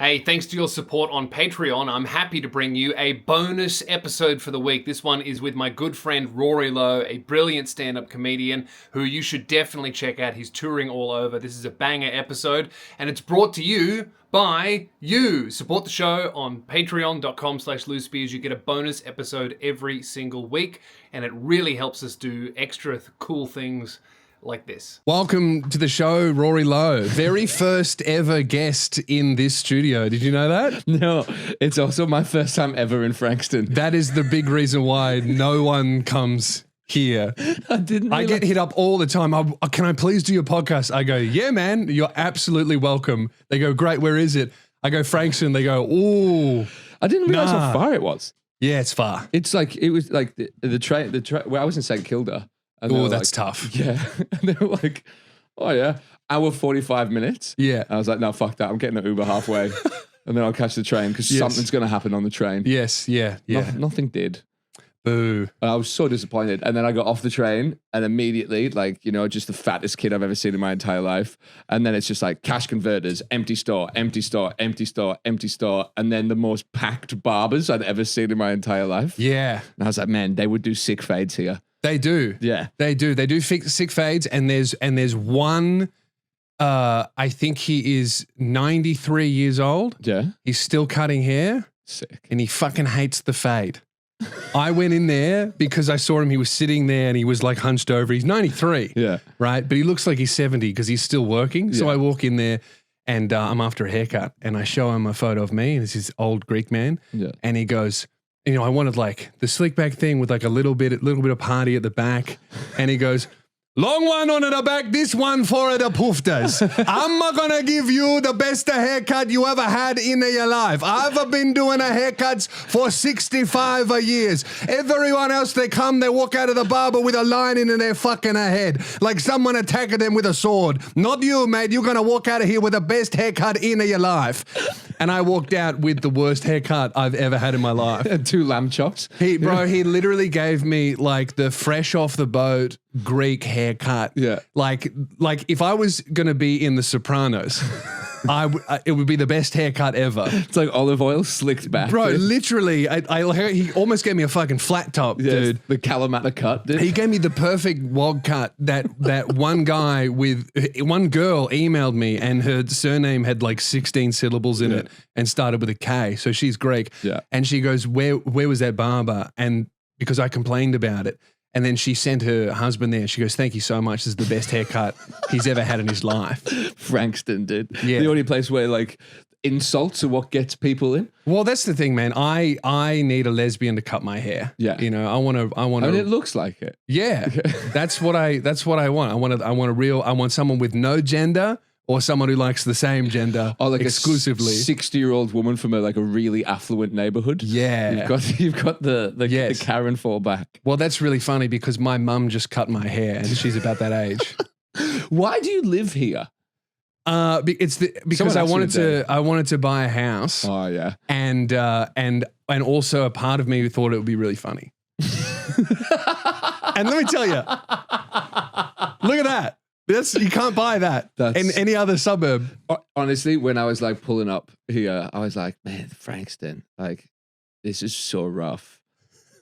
Hey, thanks to your support on Patreon, I'm happy to bring you a bonus episode for the week. This one is with my good friend Rory Lowe, a brilliant stand-up comedian who you should definitely check out. He's touring all over. This is a banger episode, and it's brought to you by you. Support the show on patreon.com/loosespears. You get a bonus episode every single week, and it really helps us do extra cool things like this. Welcome to the show, Rory Lowe. Very first ever guest in this studio. Did you know that? No, it's also my first time ever in Frankston. That is the big reason why no one comes here. I get hit up all the time. Can I please do your podcast? I go, yeah, man, you're absolutely welcome. They go, great, where is it? I go, Frankston. They go, ooh. I didn't realize how far it was. Yeah, it's far. It's like, it was like the train, where I was in St. Kilda. Oh, that's tough. Yeah. And they were like, oh yeah, hour 45 minutes. Yeah. I was like, no, fuck that. I'm getting an Uber halfway and then I'll catch the train because something's going to happen on the train. Yes, yeah. Nothing did. Boo. I was so disappointed. And then I got off the train and immediately, like, you know, just the fattest kid I've ever seen in my entire life. And then it's just like cash converters, empty store, empty store, empty store, empty store. And then the most packed barbers I'd ever seen in my entire life. Yeah. And I was like, man, they would do sick fades here. They do. Yeah. They do. They do sick fades. And there's one, I think he is 93 years old. Yeah. He's still cutting hair. Sick. And he fucking hates the fade. I went in there because I saw him. He was sitting there and he was like hunched over. He's 93. Yeah. Right. But he looks like he's 70 because he's still working. So I walk in there and I'm after a haircut and I show him a photo of me and it's this old Greek man. Yeah. And he goes, you know, I wanted like the slick back thing with like a little bit of party at the back. And he goes, long one on the back, this one for the pooftas. I'm gonna give you the best haircut you ever had in your life. I've been doing haircuts for 65 years. Everyone else, they walk out of the barber with a line in their fucking head. Like someone attacked them with a sword. Not you, mate. You're gonna walk out of here with the best haircut in your life. And I walked out with the worst haircut I've ever had in my life. And 2 lamb chops. He literally gave me like the fresh off the boat Greek haircut. Yeah. Like if I was going to be in the Sopranos, it would be the best haircut ever. It's like olive oil slicked back. Bro, dude. literally, he almost gave me a fucking flat top, dude. The Kalamata cut, dude. He gave me the perfect wog cut that one girl emailed me and her surname had like 16 syllables in it and started with a K. So she's Greek. Yeah. And she goes, where was that barber? And because I complained about it. And then she sent her husband there. She goes, thank you so much. This is the best haircut he's ever had in his life. Frankston, dude. Yeah. The only place where like insults are what gets people in. Well, that's the thing, man. I need a lesbian to cut my hair. Yeah. You know, I want to. I mean, it looks like it. Yeah. That's what I want. I want someone with no gender or someone who likes the same gender Or like exclusively. a 60-year-old woman from a really affluent neighborhood. Yeah. You've got the Karen fallback. Well, that's really funny because my mum just cut my hair and she's about that age. Why do you live here? Because I wanted to buy a house. Oh yeah. And also a part of me thought it would be really funny. And let me tell you, look at that. You can't buy that in any other suburb. Honestly, when I was like pulling up here, I was like, man, Frankston, like this is so rough,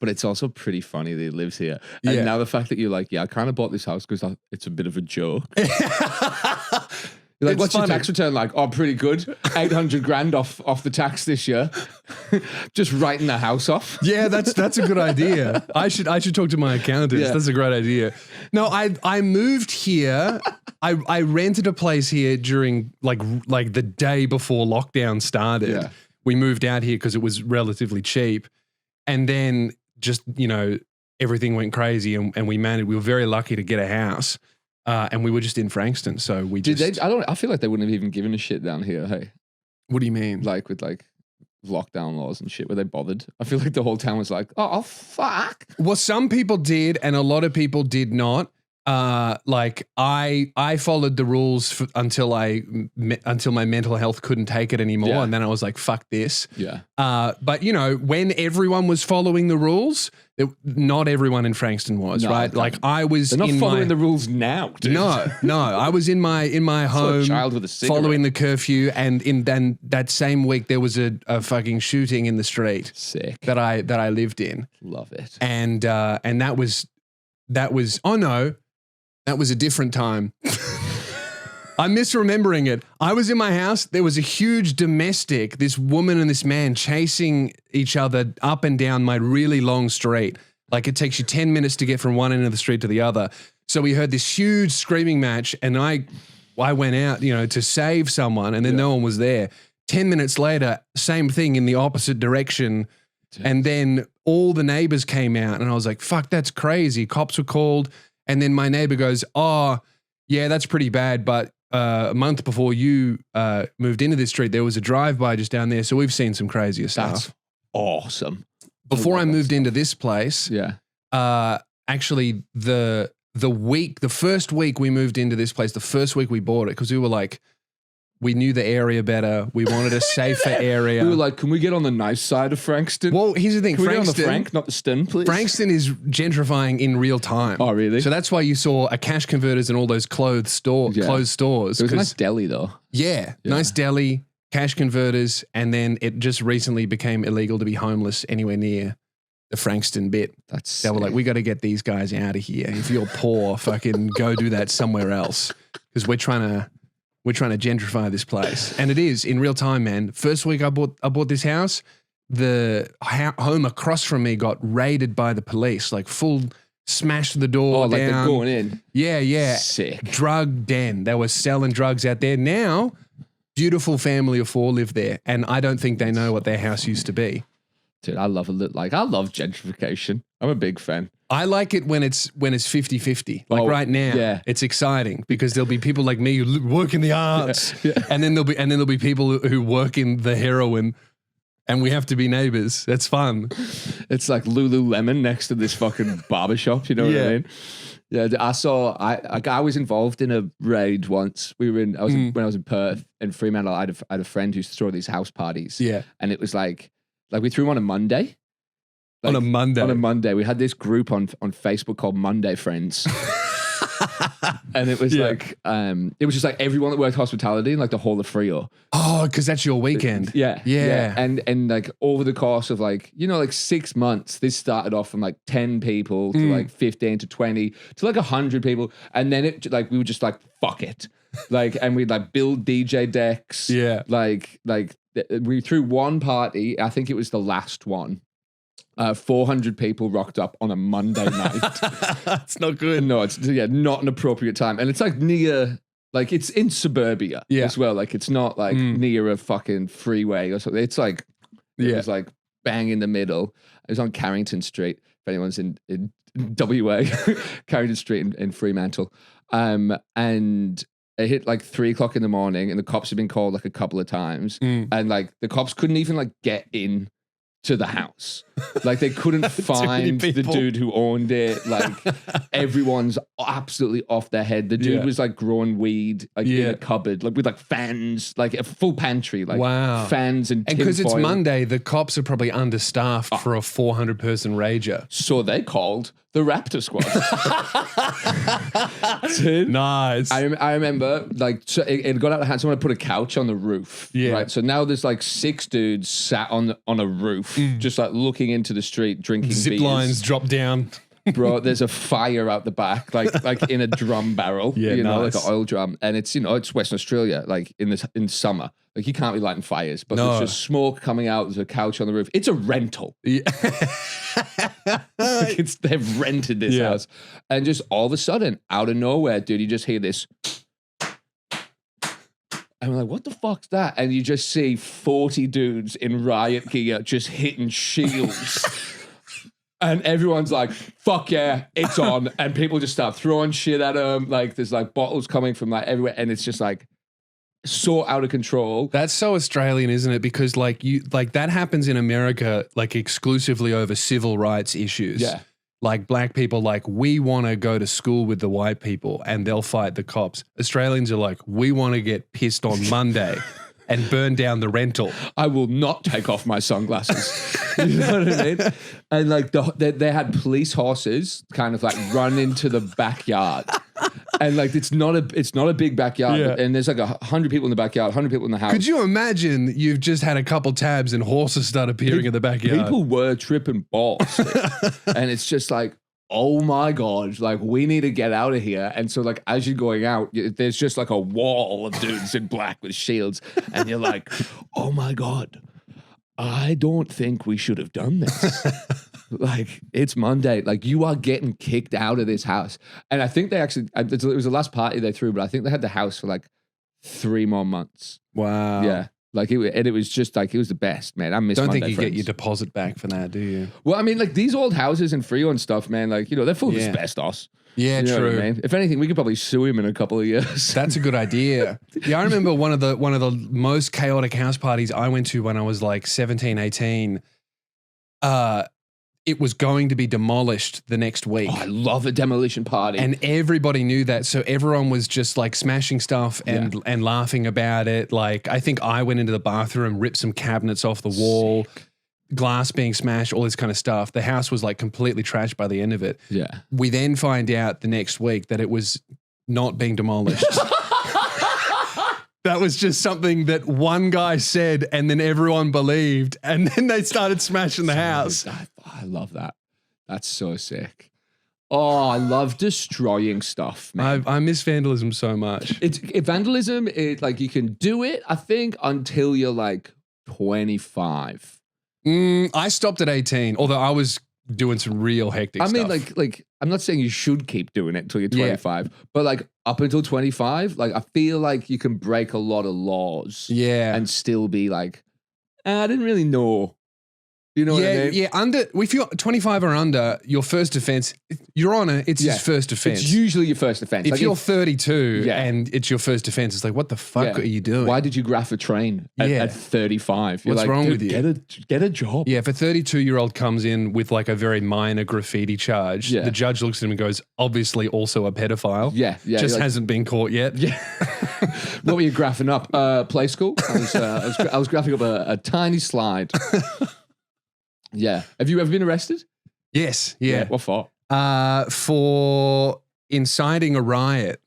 but it's also pretty funny that he lives here. And now the fact that you're like, yeah, I kind of bought this house because it's a bit of a joke. You're like, what's your tax return like? Oh, pretty good. 800 grand off the tax this year. Just writing the house off. Yeah, that's a good idea. I should talk to my accountants. Yeah. That's a great idea. No, I moved here. I rented a place here during like the day before lockdown started. Yeah. We moved out here because it was relatively cheap. And then just, you know, everything went crazy and we were very lucky to get a house. And we were just in Frankston, so we just... I feel like they wouldn't have even given a shit down here, hey? What do you mean? Like with like lockdown laws and shit, were they bothered? I feel like the whole town was like, oh fuck. Well, some people did and a lot of people did not. like I followed the rules until my mental health couldn't take it anymore, Yeah. and then I was like, "Fuck this." Yeah. But you know, when everyone was following the rules, not everyone in Frankston was, No, right? okay. Like I was They're not in following the rules now, dude. No, I was in my home, child with a cigarette. following the curfew, and then that same week there was a fucking shooting in the street Sick. that I lived in, Love it. and that was oh no. That was a different time. I'm misremembering it. I was in my house. There was a huge domestic, this woman and this man chasing each other up and down my really long street. Like it takes you 10 minutes to get from one end of the street to the other. So we heard this huge screaming match, and I went out, you know, to save someone, and then no one was there. 10 minutes later, same thing in the opposite direction. And then all the neighbors came out, and I was like, fuck, that's crazy. Cops were called. And then my neighbor goes, oh, yeah, that's pretty bad. But a month before you moved into this street, there was a drive-by just down there. So we've seen some crazier stuff. That's awesome. Before I moved into this place, Yeah. actually the first week we moved into this place, the first week we bought it, because we were like, we knew the area better. We wanted a safer area. We were like, can we get on the nice side of Frankston? Well, here's the thing. Can we get on the Frankston, Frank, not the Stin, please? Frankston is gentrifying in real time. Oh, really? So that's why you saw a Cash Converters and all those closed stores. There was a 'cause- nice deli, though. yeah, nice deli, Cash Converters, and then it just recently became illegal to be homeless anywhere near the Frankston bit. They were like, we got to get these guys out of here. If you're poor, fucking go do that somewhere else, because we're trying to gentrify this place. And it is in real time, man. First week I bought this house, the home across from me got raided by the police, like full smashed the door down. Like they're going in. Yeah. Sick. Drug den. They were selling drugs out there. Now, beautiful family of 4 live there, and I don't think they know what their house used to be. Dude, I love gentrification. I'm a big fan. I like it when it's 50-50. Like Oh, right now, yeah. it's exciting because there'll be people like me who work in the arts, Yeah. and then there'll be people who work in the heroin, and we have to be neighbors. That's fun. It's like Lululemon next to this fucking barbershop. You know what I mean? Yeah, I was involved in a raid once. When I was in Perth and Fremantle. I had a friend who used to throw these house parties. Yeah, and it was like we threw them on a Monday. on a Monday. We had this group on Facebook called Monday Friends. And it was it was just like everyone that worked hospitality in like the whole of Frio. Oh, because that's your weekend. Yeah. And like over the course of like 6 months, this started off from like 10 people to like 15 to 20 to like 100 people. And then it like, we were just like, fuck it. Like, and we'd like build DJ decks. Yeah. Like we threw one party. I think it was the last one. 400 people rocked up on a Monday night. That's not good. No, it's not an appropriate time. And it's like near, like it's in suburbia as well. Like it's not like near a fucking freeway or something. It's like, it was like bang in the middle. It was on Carrington Street. If anyone's in WA, Carrington Street in Fremantle. And it hit like 3 o'clock in the morning, and the cops had been called like a couple of times. And like the cops couldn't even like get in to the house. Like they couldn't find the dude who owned it. Like everyone's absolutely off their head. The dude was like growing weed like in a cupboard, like with like fans, like a full pantry, like fans and because it's tinfoil. Monday, the cops are probably understaffed for a 400-person rager. So they called the Raptor Squad. Dude, Nice. I remember like so it got out of hand. Someone put a couch on the roof. Yeah. Right. So now there's like 6 dudes sat on a roof, just like looking into the street, drinking Zip beers. lines drop down. Bro, there's a fire out the back, like in a drum barrel, like nice. an oil drum, and it's it's Western Australia, like in summer, like you can't be lighting fires, but No. there's just smoke coming out. There's a couch on the roof. It's a rental. Yeah. Like they've rented this house, and just all of a sudden, out of nowhere, dude, you just hear this. And we're like, what the fuck's that? And you just see 40 dudes in riot gear just hitting shields. And everyone's like, fuck yeah, it's on. And people just start throwing shit at them. Like there's like bottles coming from like everywhere. And it's just like so out of control. That's so Australian, isn't it? Because like that happens in America, like exclusively over civil rights issues. Yeah. Like black people, like, we want to go to school with the white people and they'll fight the cops. Australians are like, we want to get pissed on Monday and burn down the rental. I will not take off my sunglasses. You know what I mean? And like they had police horses kind of like run into the backyard. And like it's not a big backyard, Yeah. and there's like 100 people in the backyard, 100 people in the house. Could you imagine you've just had a couple tabs and horses start appearing in the backyard? People were tripping balls, and it's just like, oh my god, like we need to get out of here. And so like as you're going out, there's just like a wall of dudes in black with shields, and you're like, oh my god, I don't think we should have done this. Like, it's Monday. Like, you are getting kicked out of this house. And I think they actually, it was the last party they threw, but I think they had the house for like 3 more months. Wow. Yeah. Like, it was just like, it was the best, man. I miss Don't Monday think you friends. get your deposit back for that, do you? Well, I mean, like, these old houses in Frio and stuff, man, like, you know, they're full of asbestos. Yeah, You know true. what I mean? If anything, we could probably sue him in a couple of years. That's a good idea. Yeah, I remember one of the most chaotic house parties I went to when I was like 17, 18. It was going to be demolished the next week. Oh, I love a demolition party. And everybody knew that. So everyone was just like smashing stuff and laughing about it. Like, I think I went into the bathroom, ripped some cabinets off the wall, glass being smashed, all this kind of stuff. The house was like completely trashed by the end of it. Yeah. We then find out the next week that it was not being demolished. That was just something that one guy said and then everyone believed. And then they started smashing the house. I love that. That's so sick. Oh, I love destroying stuff, man. I miss vandalism so much. Vandalism, like you can do it, I think, until you're like 25. I stopped at 18, although I was doing some real hectic stuff. I mean, like I'm not saying you should keep doing it until you're 25, but like up until 25, like I feel like you can break a lot of laws and still be like, I didn't really know. You know what I mean? Yeah, if you're 25 or under, your first offense, Your Honor, it's his first offense. It's usually your first offense. If like you're 32 and it's your first offense, it's like, what the fuck are you doing? Why did you graph a train at 35? You're What's like, wrong dude, with you? Get a job. Yeah, if a 32-year-old comes in with like a very minor graffiti charge, the judge looks at him and goes, obviously also a pedophile. Yeah. Just like, hasn't been caught yet. Yeah. What were you graphing up? Play school? I was graphing up a tiny slide. Yeah. Have you ever been arrested? Yes. Yeah. What for? For inciting a riot.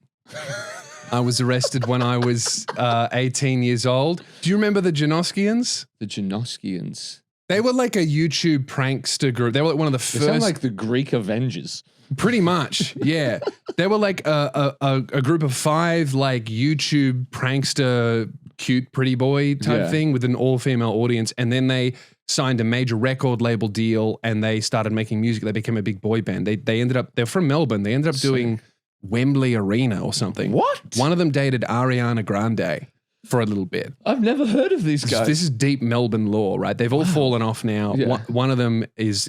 I was arrested when I was 18 years old. Do you remember the Janoskians? The Janoskians. They were like a YouTube prankster group. They were like one of the They first. sound like the Greek Avengers. Pretty much, yeah. They were like a group of 5 like YouTube prankster, cute pretty boy type thing with an all-female audience. And then they signed a major record label deal and they started making music. They became a big boy band. They're from Melbourne. They ended up doing Wembley Arena or something. What? One of them dated Ariana Grande for a little bit. I've never heard of these guys. This is deep Melbourne law, right? They've all fallen off now. Yeah. One of them is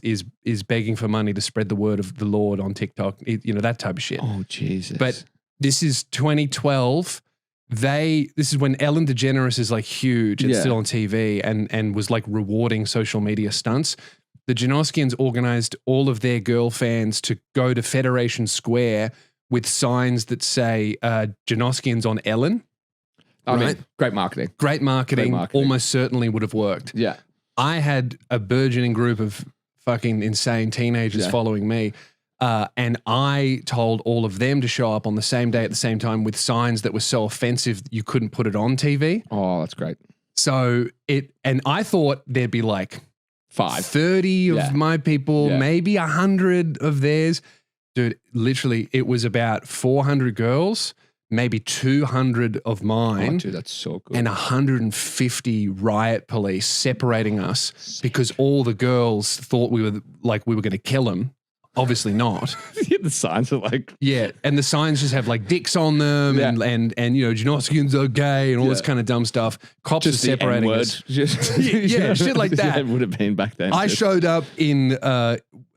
begging for money to spread the word of the Lord on TikTok, that type of shit. Oh, Jesus. But this is 2012. This is when Ellen DeGeneres is like huge and still on TV and was like rewarding social media stunts. The Janoskians organized all of their girl fans to go to Federation Square with signs that say Janoskians on Ellen. I mean, great marketing. Great marketing. Almost certainly would have worked. Yeah. I had a burgeoning group of fucking insane teenagers following me. And I told all of them to show up on the same day at the same time with signs that were so offensive you couldn't put it on TV. Oh, that's great. So and I thought there'd be like 30 of my people, maybe 100 of theirs. Dude, literally, it was about 400 girls, maybe 200 of mine. Oh, dude, that's so good. And 150 riot police separating us because all the girls thought we were going to kill them. Obviously not. The signs are like... Yeah, and the signs just have like dicks on them and Janoskians are gay and all this kind of dumb stuff. Cops just are separating us. Shit like that. It would have been back then. I showed up in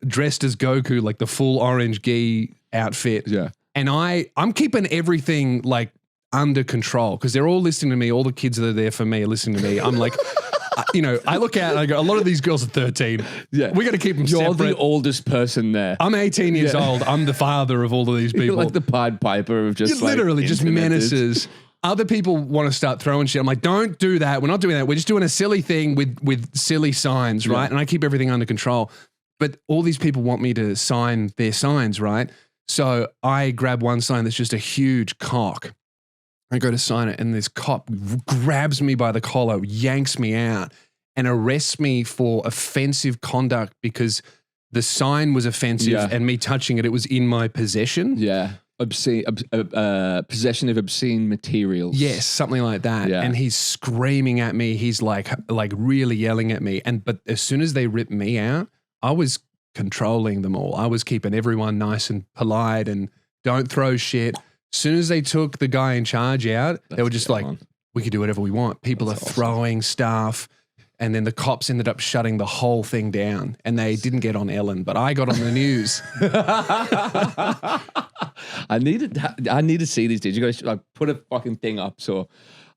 dressed as Goku, like the full orange gi outfit. Yeah. And I'm keeping everything like under control because they're all listening to me. All the kids that are there for me are listening to me. I'm like, I look out and I go, a lot of these girls are 13. Yeah. We got to keep them You're separate. the oldest person there. I'm 18 years old. I'm the father of all of these people. You're like the Pied Piper of just You're literally like just menaces. Other people want to start throwing shit. I'm like, don't do that. We're not doing that. We're just doing a silly thing with silly signs, right? And I keep everything under control. But all these people want me to sign their signs, right? So I grab one sign that's just a huge cock. I go to sign it, and this cop grabs me by the collar, yanks me out, and arrests me for offensive conduct because the sign was offensive and me touching it, it was in my possession. Yeah. Obscene, possession of obscene materials. Yes, something like that. Yeah. And he's screaming at me. He's like really yelling at me. But as soon as they ripped me out, I was controlling them all. I was keeping everyone nice and polite and don't throw shit. As soon as they took the guy in charge out, they were just like, we could do whatever we want. People are throwing stuff. And then the cops ended up shutting the whole thing down, and they didn't get on Ellen, but I got on the news. I need to see these. Did you guys like put a fucking thing up? So,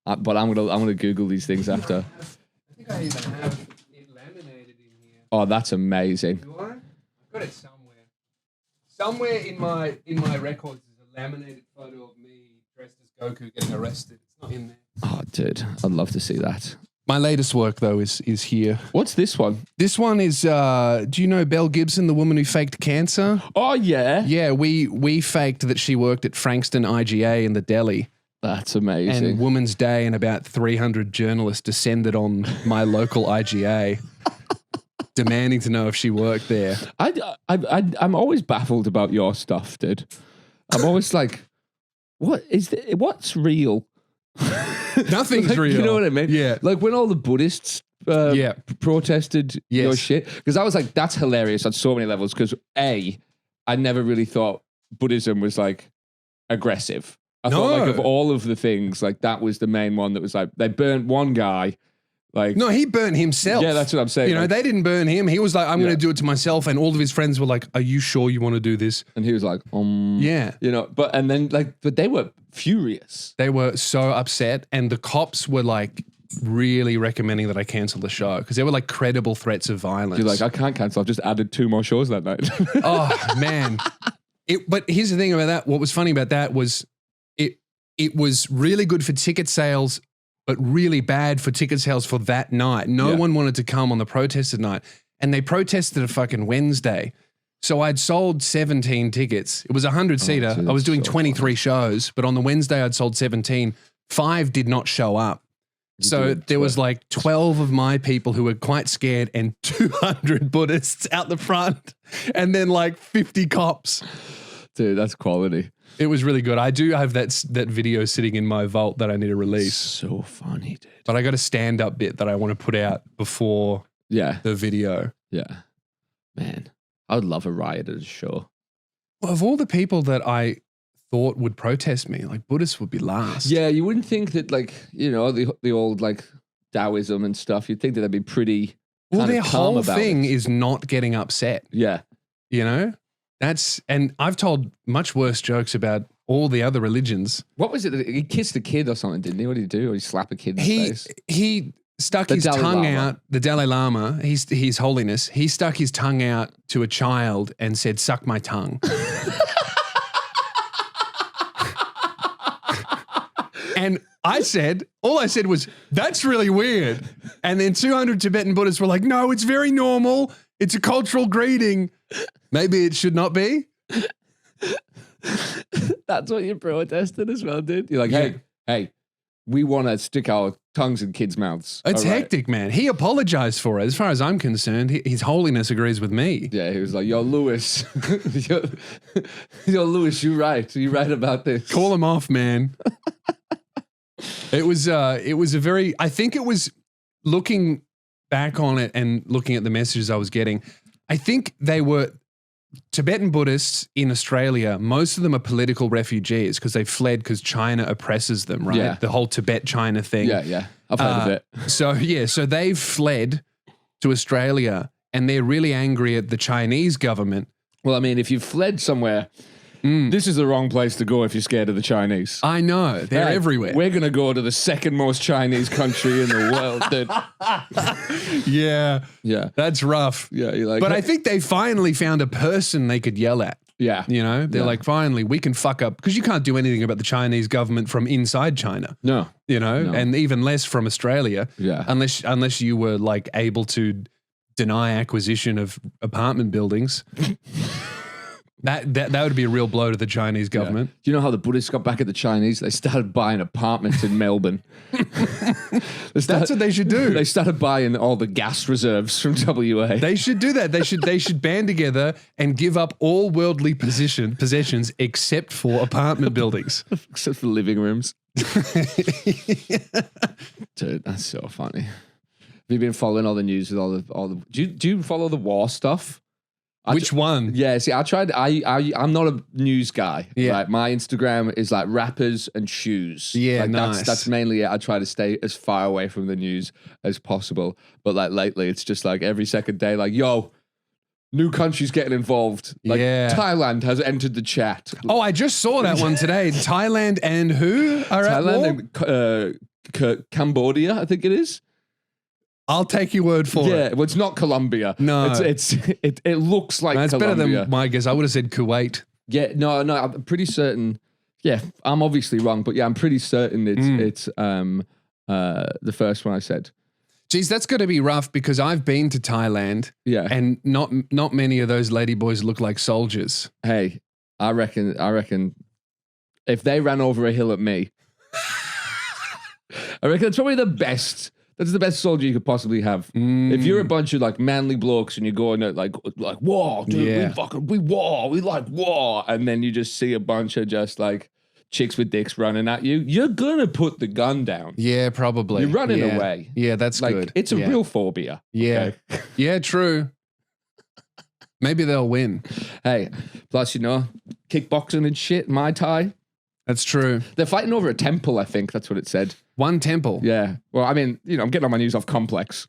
but I'm gonna Google these things after. I think I even have it laminated in here. Oh, that's amazing. Do I? I've got it somewhere. Somewhere in my records is a laminated photo of me dressed as Goku getting arrested. It's not in there. Oh, dude, I'd love to see that. My latest work, though, is here. What's this one? This one is, do you know Belle Gibson, the woman who faked cancer? Oh, yeah. Yeah, we faked that she worked at Frankston IGA in the deli. That's amazing. And Women's Day, and about 300 journalists descended on my local IGA, demanding to know if she worked there. I'm always baffled about your stuff, dude. I'm always like, what's real? Nothing's like, real. You know what I mean? Yeah. Like when all the Buddhists protested your shit. Because I was like, that's hilarious on so many levels. Because I never really thought Buddhism was like aggressive. I thought like of all of the things, like that was the main one that was like, they burnt one guy. Like, no, he burnt himself. Yeah, that's what I'm saying. You know, they didn't burn him. He was like, I'm going to do it to myself. And all of his friends were like, are you sure you want to do this? And he was like, yeah. You know, but they were furious. They were so upset. And the cops were like really recommending that I cancel the show because there were like credible threats of violence. You're like, I can't cancel. I've just added 2 more shows that night. Oh, man. But here's the thing about that. What was funny about that was it was really good for ticket sales, but really bad for ticket sales for that night. No one wanted to come on the protested night. And they protested a fucking Wednesday. So I'd sold 17 tickets. It was a 100-seater. I was doing 23 shows, but on the Wednesday I'd sold 17. 5 did not show up. So there was like 12 of my people who were quite scared and 200 Buddhists out the front and then like 50 cops. Dude, that's quality. It was really good. I do have that video sitting in my vault that I need to release. So funny, dude. But I got a stand-up bit that I want to put out before the video. Yeah. Man, I would love a riot at a show. Well, of all the people that I thought would protest me, like Buddhists would be last. Yeah, you wouldn't think that like, you know, the old like Taoism and stuff, you'd think that they'd be pretty Well, kind their of calm whole about thing it. is not getting upset. Yeah. You know? And I've told much worse jokes about all the other religions. What was it? He kissed a kid or something, didn't he? What did he do? Or he slap a kid in the face? He stuck his tongue out, the Dalai Lama, His Holiness, he stuck his tongue out to a child and said, suck my tongue. And all I said was, that's really weird. And then 200 Tibetan Buddhists were like, no, it's very normal. It's a cultural greeting. Maybe it should not be. That's what you protested as well, dude. You're like, hey, we want to stick our tongues in kids' mouths. It's hectic, man. He apologized for it. As far as I'm concerned, His Holiness agrees with me. Yeah, he was like, yo, Lewis. yo, Lewis, you're right. You're right about this. Call him off, man. It was a very, I think it was looking back on it and looking at the messages I was getting, I think they were Tibetan Buddhists in Australia. Most of them are political refugees because they fled because China oppresses them, right? Yeah. The whole Tibet-China thing. Yeah. I've heard of it. So they've fled to Australia and they're really angry at the Chinese government. Well, I mean, if you've fled somewhere this is the wrong place to go if you're scared of the Chinese. I know. They're Hey, everywhere. We're going to go to the second most Chinese country in the world, dude. Yeah. Yeah. That's rough. Yeah, you're like, But I think they finally found a person they could yell at. yeah. You know, they're like, finally, we can fuck up because you can't do anything about the Chinese government from inside China. No. You know, No. and even less from Australia. Yeah. Unless you were like able to deny acquisition of apartment buildings. That would be a real blow to the Chinese government. Do you know how the Buddhists got back at the Chinese? They started buying apartments in Melbourne. That's what they should do. They started buying all the gas reserves from WA. They should do that. They should band together and give up all worldly possessions except for apartment buildings. Except for living rooms. Dude, that's so funny. Have you been following all the news with all the do you follow the war stuff? Which one? Yeah, see, I'm not a news guy. Yeah. Right? My Instagram is like rappers and shoes. Yeah, like, nice. That's mainly it. I try to stay as far away from the news as possible. But like lately, it's just like every second day, like, yo, new countries getting involved. Like Yeah. Thailand has entered the chat. Oh, I just saw that one today. Thailand and who are at war? Thailand and Cambodia, I think it is. I'll take your word for Yeah, it. well, it's not Colombia. No. It looks like That's Colombia. better than my guess. I would have said Kuwait. Yeah, no, I'm pretty certain. Yeah, I'm obviously wrong, but yeah, I'm pretty certain it's the first one I said. Geez, that's got to be rough because I've been to Thailand. Yeah. And not many of those ladyboys look like soldiers. Hey, I reckon if they ran over a hill at me, I reckon it's probably the best. That's the best soldier you could possibly have. If you're a bunch of like manly blokes and you're going at like war, dude, Yeah. we like war, and then you just see a bunch of just like chicks with dicks running at you, you're gonna put the gun down. Yeah, probably. You're running Yeah. away. Yeah, that's Like good. it's a Yeah. real phobia. Yeah. Okay? Yeah, true. Maybe they'll win. Hey, plus kickboxing and shit, Muay Thai. That's true. They're fighting over a temple, I think. That's what it said. One temple. Yeah. Well, I mean, I'm getting all my news off Complex.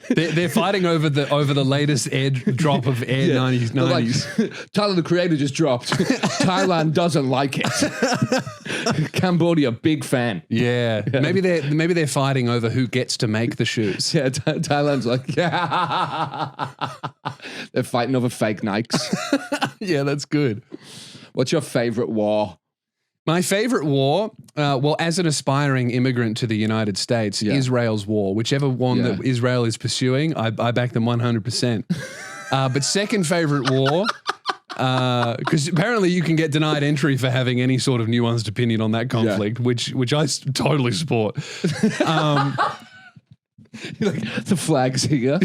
They're fighting over the latest drop of Air 90s. They're like, Tyler, the Creator just dropped. Thailand doesn't like it. Cambodia, big fan. Yeah. Maybe they're fighting over who gets to make the shoes. Yeah, Thailand's like, yeah. They're fighting over fake Nikes. Yeah, that's good. What's your favorite war? My favorite war, well, as an aspiring immigrant to the United States, Israel's war, whichever one that Israel is pursuing, I back them 100%. But second favorite war, because apparently you can get denied entry for having any sort of nuanced opinion on that conflict, which I totally support. You're like, the flag's here.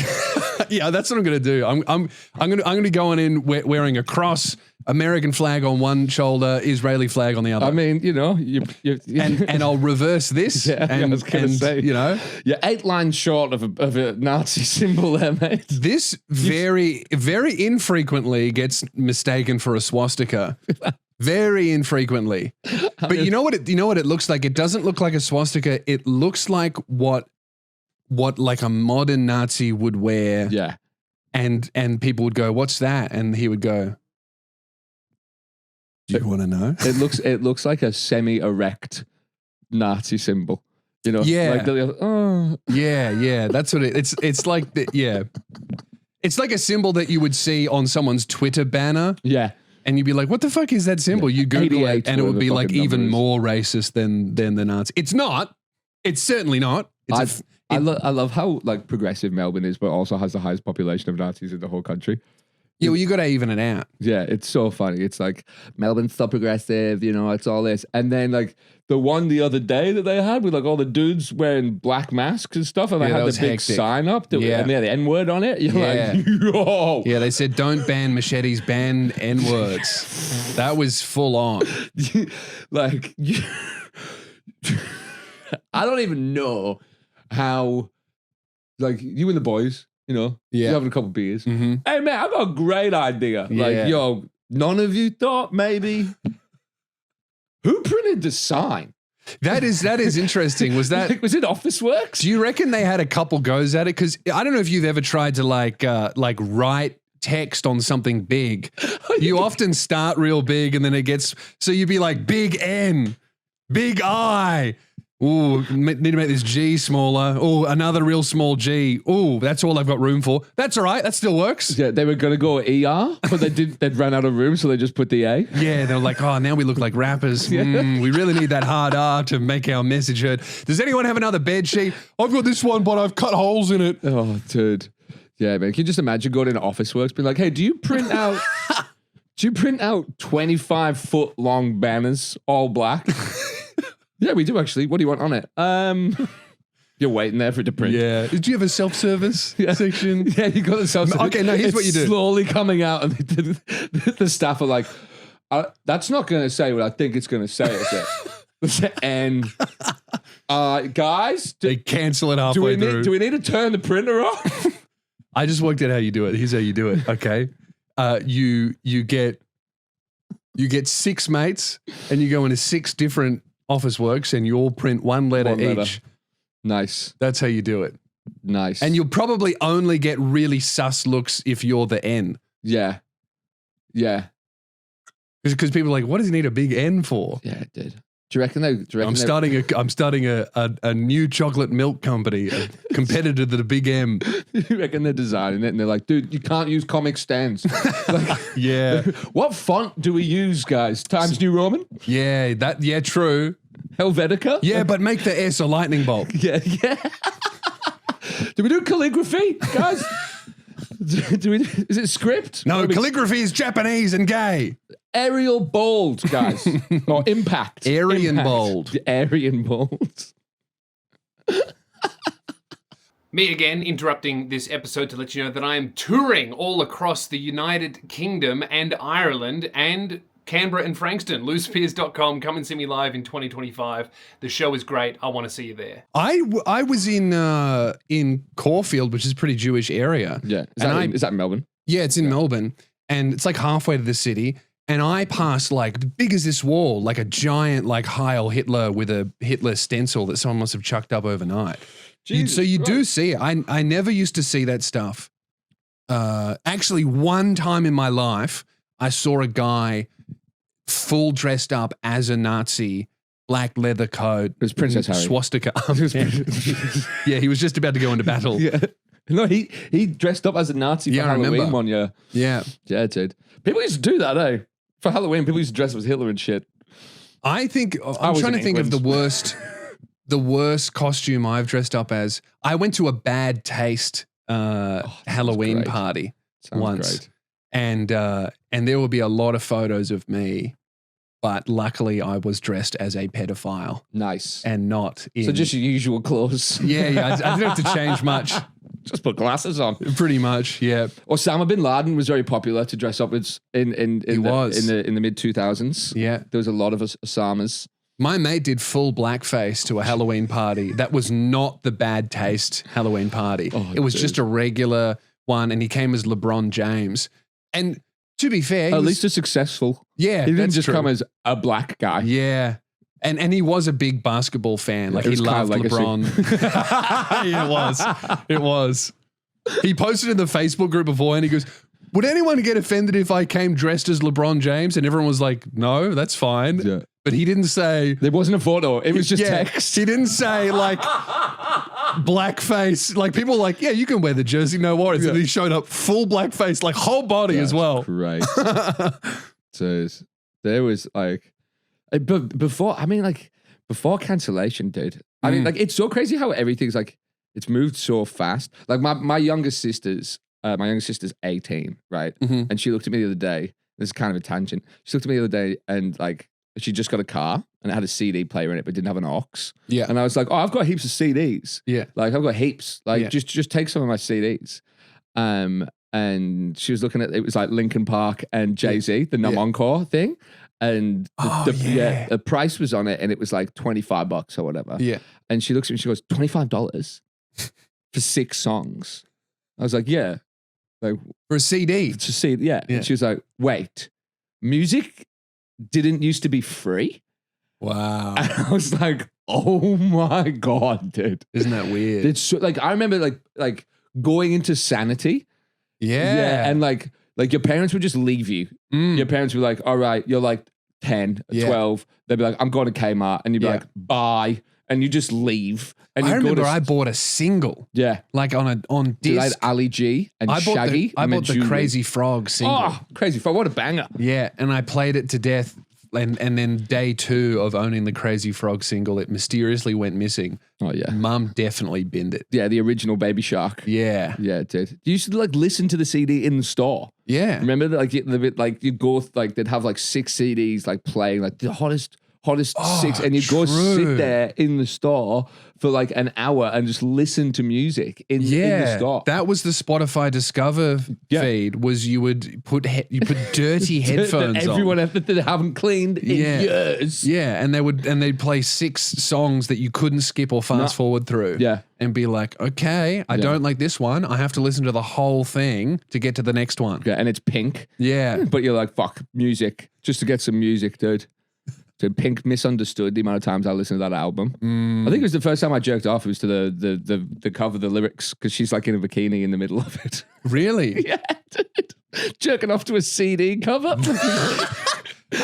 Yeah, that's what I'm going to do. I'm going to be going in wearing a cross, American flag on one shoulder, Israeli flag on the other. I mean, and I'll reverse this. Yeah, I was gonna say. You're 8 lines short of a Nazi symbol there, mate. This very, very infrequently gets mistaken for a swastika. Very infrequently. But you know what it looks like? It doesn't look like a swastika. It looks like what like a modern Nazi would wear. Yeah. And people would go, "What's that?" And he would go, "Do you want to know?" It looks like a semi-erect Nazi symbol. Yeah. Like oh. Yeah. That's what it's like. It's like a symbol that you would see on someone's Twitter banner. Yeah. And you'd be like, what the fuck is that symbol? You Google it and it would be like even more racist than the Nazi. It's not. It's certainly not. I love how like progressive Melbourne is, but also has the highest population of Nazis in the whole country. Yeah, well, you got to even it out. Yeah, it's so funny. It's like Melbourne's so progressive, it's all this. And then like the one the other day that they had with like all the dudes wearing black masks and stuff, and they had the big sign up and they had the N-word on it. You're like, yo. Yeah, they said don't ban machetes, ban N-words. That was full on. Like, I don't even know how, like, you and the boys, you're having a couple beers. Mm-hmm. Hey, man, I've got a great idea. Yeah. Like, yo, none of you thought maybe, who printed the sign? That is interesting. Was that was it Officeworks? Do you reckon they had a couple goes at it? Because I don't know if you've ever tried to like write text on something big, you often start real big and then it gets, so you'd be like big N, big I. Ooh, need to make this G smaller. Oh, another real small G. Ooh, that's all I've got room for. That's all right. That still works. Yeah, they were going to go ER, but they'd run out of room, so they just put the A. Yeah, they were like, oh, now we look like rappers. We really need that hard R to make our message heard. Does anyone have another bed sheet? I've got this one, but I've cut holes in it. Oh, dude. Yeah, man. Can you just imagine going into Officeworks, being like, hey, do you print out 25-foot long banners, all black? Yeah, we do actually. What do you want on it? You're waiting there for it to print. Yeah. Did you have a self-service section? Yeah, you got the self-service. Okay, no, here's what you do. Slowly coming out, and the staff are like, that's not going to say what I think it's going to say, is it? And guys, They cancel it halfway through. do we need to turn the printer off? I just worked out how you do it. Here's how you do it. Okay. You get 6 mates and you go into 6 different Officeworks and you all print one letter each. Nice. That's how you do it. Nice. And you'll probably only get really sus looks if you're the N. Yeah. Yeah. Because people are like, what does he need a big N for? Yeah, it did. Do you reckon I'm starting a new chocolate milk company, a competitor to the Big M. You reckon they're designing it and they're like, dude, you can't use Comic Sans. Like, Yeah. what font do we use, guys? Times New Roman? Yeah, true. Helvetica? Yeah, but make the S a lightning bolt. Yeah. Do we do calligraphy, guys? Is it script? No, calligraphy is Japanese and gay. Arial bold, guys. Or impact. Aryan Impact. bold. Aryan bold. Me again, interrupting this episode to let you know that I am touring all across the United Kingdom and Ireland and Canberra and Frankston. LousePiers.com. Come and see me live in 2025. The show is great. I want to see you there. I was in Caulfield, which is a pretty Jewish area. Yeah. Is that in Melbourne? Yeah, it's in Melbourne, and it's like halfway to the city. And I passed like big as this wall, like a giant like Heil Hitler with a Hitler stencil that someone must have chucked up overnight. So you do see it. I never used to see that stuff. Actually, one time in my life, I saw a guy full dressed up as a Nazi, black leather coat. It was Princess Harry. Swastika. Yeah, he was just about to go into battle. Yeah. No, he dressed up as a Nazi for Halloween remember. one year. Yeah. Yeah, dude. People used to do that, eh? For Halloween, people used to dress up as Hitler and shit. I'm trying to think of the worst costume I've dressed up as. I went to a bad taste Halloween great. party Sounds once. great. And there will be a lot of photos of me, but luckily I was dressed as a pedophile Nice. and not in. So just your usual clothes. Yeah, I didn't have to change much. Just put glasses on. Pretty much, yeah. Osama bin Laden was very popular to dress up as in the mid 2000s. Yeah. There was a lot of Osamas. My mate did full blackface to a Halloween party. That was not the bad taste Halloween party. It was just a regular one, and he came as LeBron James. And to be fair, At least a successful. Yeah, He didn't that's just true. come as a black guy. Yeah. And he was a big basketball fan. Like It he was kind loved of legacy. LeBron. Yeah, it was. He posted in the Facebook group before and he goes, would anyone get offended if I came dressed as LeBron James? And everyone was like, no, that's fine. Yeah. But he didn't say. There wasn't a photo. It was just text. He didn't say like blackface. Like people were like, yeah, you can wear the jersey, no worries. And he showed up full blackface, like whole body as well. Right. So there was like, but before cancellation, dude. I mean, like, it's so crazy how everything's like, it's moved so fast. Like my youngest sister's 18, right? Mhm. And she looked at me the other day. This is kind of a tangent. She looked at me the other day and like, she just got a car and it had a CD player in it, but didn't have an aux. Yeah. And I was like, oh, I've got heaps of CDs. Yeah. Like I've got heaps. Like Yeah. just take some of my CDs. And she was looking at, it was like Linkin Park and Jay-Z, the Numb Encore thing. And the price was on it and it was like $25 or whatever. Yeah. And she looks at me and she goes, $25 for 6 songs. I was like, yeah. Like For a CD. to see, yeah. Yeah. And she was like, wait, music didn't used to be free? Wow. And I was like, oh my God, dude. Isn't that weird? It's so, like, I remember like going into Sanity Yeah. and like your parents would just leave you. Your parents would be like, all right, you're like 10, 12. They'd be like, I'm going to Kmart. And you'd be like, bye. And you just leave. And I remember I bought a single. Yeah. Like on Dude, disc. I had Ali G and Shaggy. I bought the Crazy Frog single. Oh, Crazy Frog. What a banger. Yeah. And I played it to death. And then day 2 of owning the Crazy Frog single, it mysteriously went missing. Oh, yeah. Mum definitely binned it. Yeah, the original Baby Shark. Yeah. Yeah, it did. You used to like listen to the CD in the store. Yeah. Remember that? Like you'd go, like they'd have like 6 CDs like playing, like the hottest 6, and you'd go sit there in the store for like an hour and just listen to music in the store. That was the Spotify Discover feed. Was you put dirty headphones that everyone that they haven't cleaned in years. Yeah, and they'd play 6 songs that you couldn't skip or fast forward through. Yeah. And be like, okay, I don't like this one. I have to listen to the whole thing to get to the next one. Yeah, and it's Pink. Yeah. But you're like, fuck, music. Just to get some music, dude. So Pink misunderstood the amount of times I listened to that album. I think it was the first time I jerked off. It was to the cover, the lyrics, because she's like in a bikini in the middle of it. Really? Yeah, dude. Jerking off to a CD cover.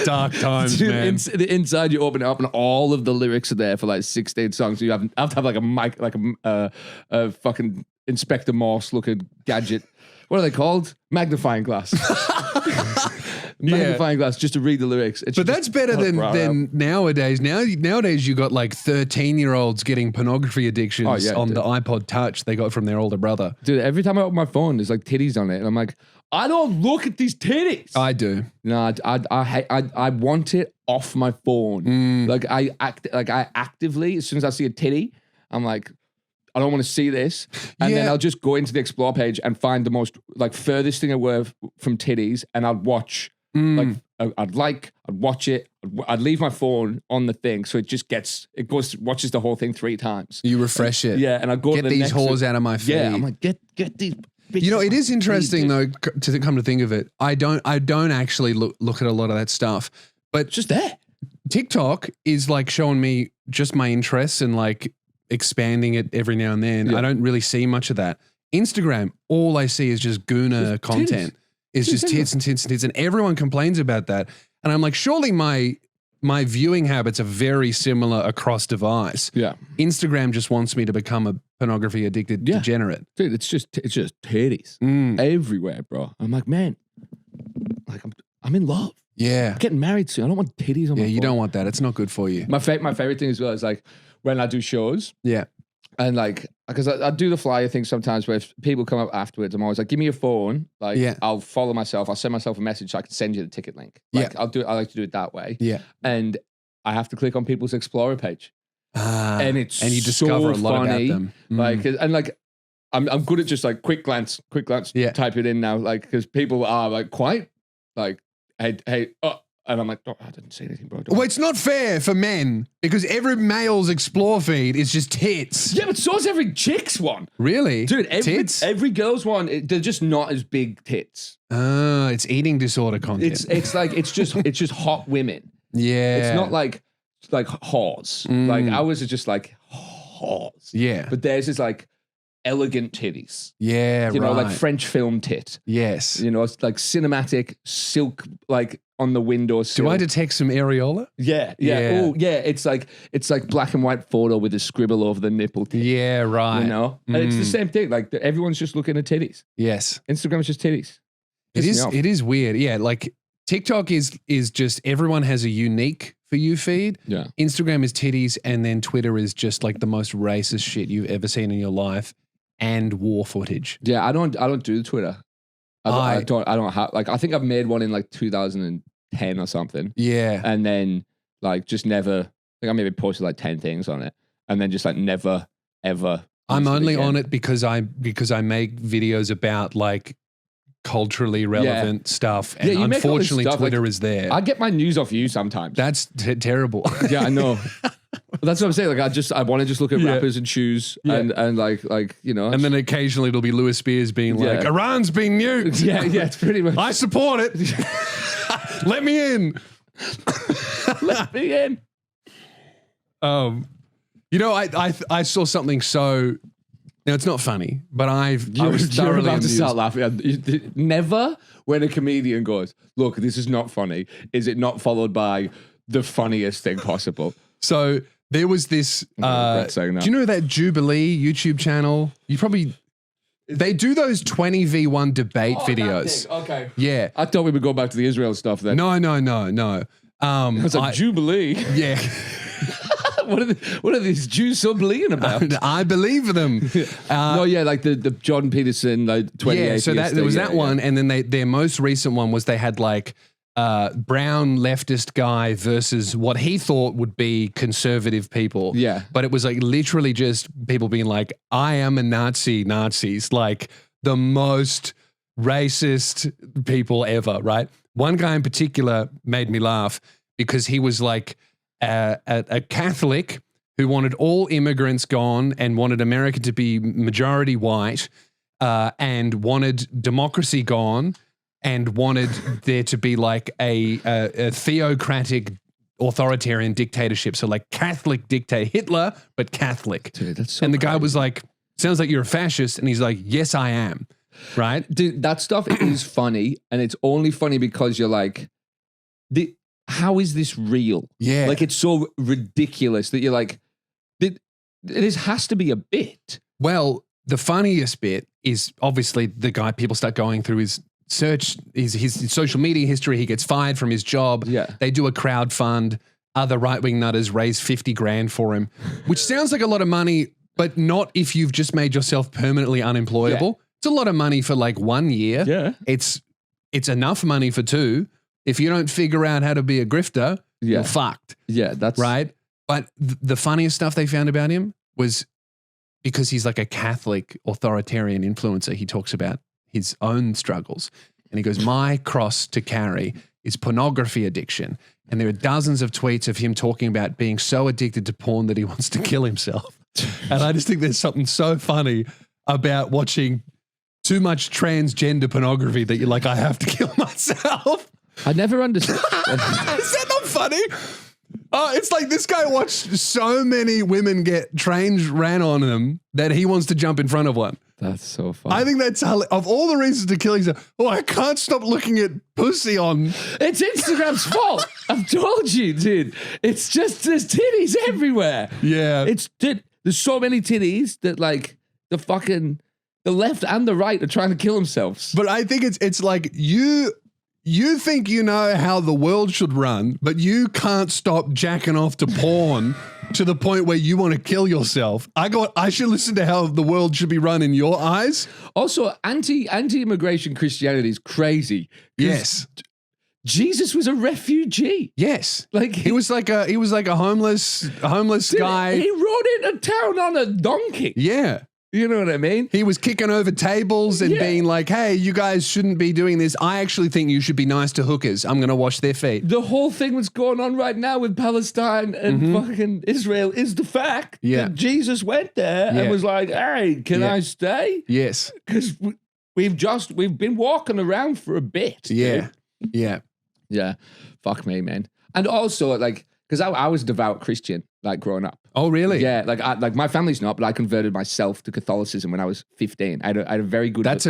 Dark times, Dude, man. the inside, you open it up and all of the lyrics are there for like 16 songs. So you have to have like a mic, like a fucking Inspector Morse looking gadget. What are they called? Magnifying glass. Magnifying glass just to read the lyrics. But that's better than nowadays. Nowadays you got like 13-year-olds getting pornography addictions on the iPod Touch they got from their older brother. Dude, every time I open my phone, there's like titties on it, and I'm like, I don't look at these titties. I do. No, I want it off my phone. Like I actively, as soon as I see a titty, I'm like, I don't want to see this. And then I'll just go into the explore page and find the most like furthest thing I were from titties, and I'd watch. I'd watch it. I'd leave my phone on the thing, so watches the whole thing 3 times. You refresh it. Yeah, and I go get to the these whores out of my feed. Yeah, I'm like, get these. You know, it is interesting though. To come to think of it, I don't actually look at a lot of that stuff, but just there. TikTok is like showing me just my interests and like expanding it every now and then. I don't really see much of that. Instagram, all I see is just Gooner content. It's just tits and tits and tits, and everyone complains about that. And I'm like, surely my viewing habits are very similar across device. Yeah. Instagram just wants me to become a pornography addicted degenerate. Dude, it's just titties everywhere, bro. I'm like, man, like I'm in love. Yeah. I'm getting married soon. I don't want titties on my phone. You don't want that. It's not good for you. My favorite thing as well is like when I do shows. Yeah. And like, because I do the flyer thing sometimes where if people come up afterwards, I'm always like, give me your phone. Like, I'll follow myself. I'll send myself a message so I can send you the ticket link. Like, I like to do it that way. Yeah. And I have to click on people's Explorer page. And you discover a lot about them. Like, and like, I'm good at just like quick glance, type it in now. Like, because people are like quite like, hey, and I'm like, oh, I didn't say anything, bro. Well, it's not fair for men because every male's explore feed is just tits. Yeah, but so's every chick's one. Really? Dude, tits? Every girl's one, they're just not as big tits. It's eating disorder content. It's like, it's just hot women. Yeah. It's not like whores. Like ours is just like whores. Yeah. But theirs is like elegant titties. Yeah, you know, like French film tit. Yes. You know, it's like cinematic silk, like on the windowsill. Do I detect some areola? Yeah. Oh, yeah. It's like black and white photo with a scribble over the nipple. Yeah, right. You know, and it's the same thing. Like everyone's just looking at titties. Yes. Instagram's just titties. It is weird. Yeah, like TikTok is just everyone has a unique For You feed. Yeah. Instagram is titties, and then Twitter is just like the most racist shit you've ever seen in your life, and war footage. Yeah, I don't do Twitter. I don't have, like, I think I've made one in like 2010 or something. Yeah. And then like just never, I think I maybe posted like 10 things on it, and then just like never ever. I'm only on it because I make videos about like culturally relevant stuff, and unfortunately Twitter is there. I get my news off you sometimes. That's terrible. Yeah, I know. But that's what I'm saying. Like, I want to just look at rappers and shoes, and like you know. And then occasionally it'll be Louis Spears being like, "Iran's been nuked." Yeah, it's pretty much. I support it. Let me in. Let me in. You know, I saw something so. Now, it's not funny, but I was You're thoroughly about to amused. start laughing. Never when a comedian goes, look, this is not funny, is it not followed by the funniest thing possible? So there was this, regret saying that. do you know that Jubilee YouTube channel? They do those 20v1 debate videos. Okay. Yeah. I thought we would go back to the Israel stuff then. No. It's like Jubilee. Yeah. What are these Jews so bleeding about? I believe them. No, yeah, like the Jordan Peterson, like 20 Yeah, so there was that one, and then their most recent one was they had like brown leftist guy versus what he thought would be conservative people. Yeah. But it was like literally just people being like, I am a Nazis, like the most racist people ever, right? One guy in particular made me laugh because he was like a Catholic who wanted all immigrants gone and wanted America to be majority white and wanted democracy gone and wanted there to be like a theocratic authoritarian dictatorship. So like Catholic dictator, Hitler, but Catholic. Dude, that's so and the guy crazy. was like, sounds like you're a fascist. And he's like, yes, I am. Right? Dude, that stuff is funny, and it's only funny because you're like, how is this real? Yeah. Like, it's so ridiculous that you're like, this has to be a bit. Well, the funniest bit is obviously the guy, people start going through his search, his social media history. He gets fired from his job. Yeah. They do a crowd fund. Other right-wing nutters raise 50 grand for him, which sounds like a lot of money, but not if you've just made yourself permanently unemployable. It's a lot of money for like 1 year. Yeah. It's enough money for 2. If you don't figure out how to be a grifter, you're fucked. Yeah, that's right. But the funniest stuff they found about him was because he's like a Catholic authoritarian influencer. He talks about his own struggles. And he goes, my cross to carry is pornography addiction. And there are dozens of tweets of him talking about being so addicted to porn that he wants to kill himself. And I just think there's something so funny about watching too much transgender pornography that you're like, I have to kill myself. I never understood. Is that not funny? Oh, it's like this guy watched so many women get trains ran on him that he wants to jump in front of one. That's so funny. I think that's of all the reasons to kill yourself. Oh, I can't stop looking at pussy on. It's Instagram's fault. I've told you, dude. It's just there's titties everywhere. Yeah. There's so many titties that like the left and the right are trying to kill themselves. But I think it's like you think you know how the world should run, but you can't stop jacking off to porn to the point where you want to kill yourself. I should listen to how the world should be run in your eyes. Also, anti-immigration Christianity is crazy. Yes. Jesus was a refugee. Yes. Like he was like a homeless guy. He rode into town on a donkey. Yeah. You know what I mean? He was kicking over tables and being like, hey, you guys shouldn't be doing this. I actually think you should be nice to hookers. I'm going to wash their feet. The whole thing that's going on right now with Palestine and fucking Israel is the fact that Jesus went there and was like, hey, can I stay? Yes. Because we've been walking around for a bit. Yeah. Dude. Yeah. Yeah. Fuck me, man. And also, like, because I was a devout Christian, like, growing up. Oh, really? Yeah, like my family's not, but I converted myself to Catholicism when I was 15. I had a very good. That's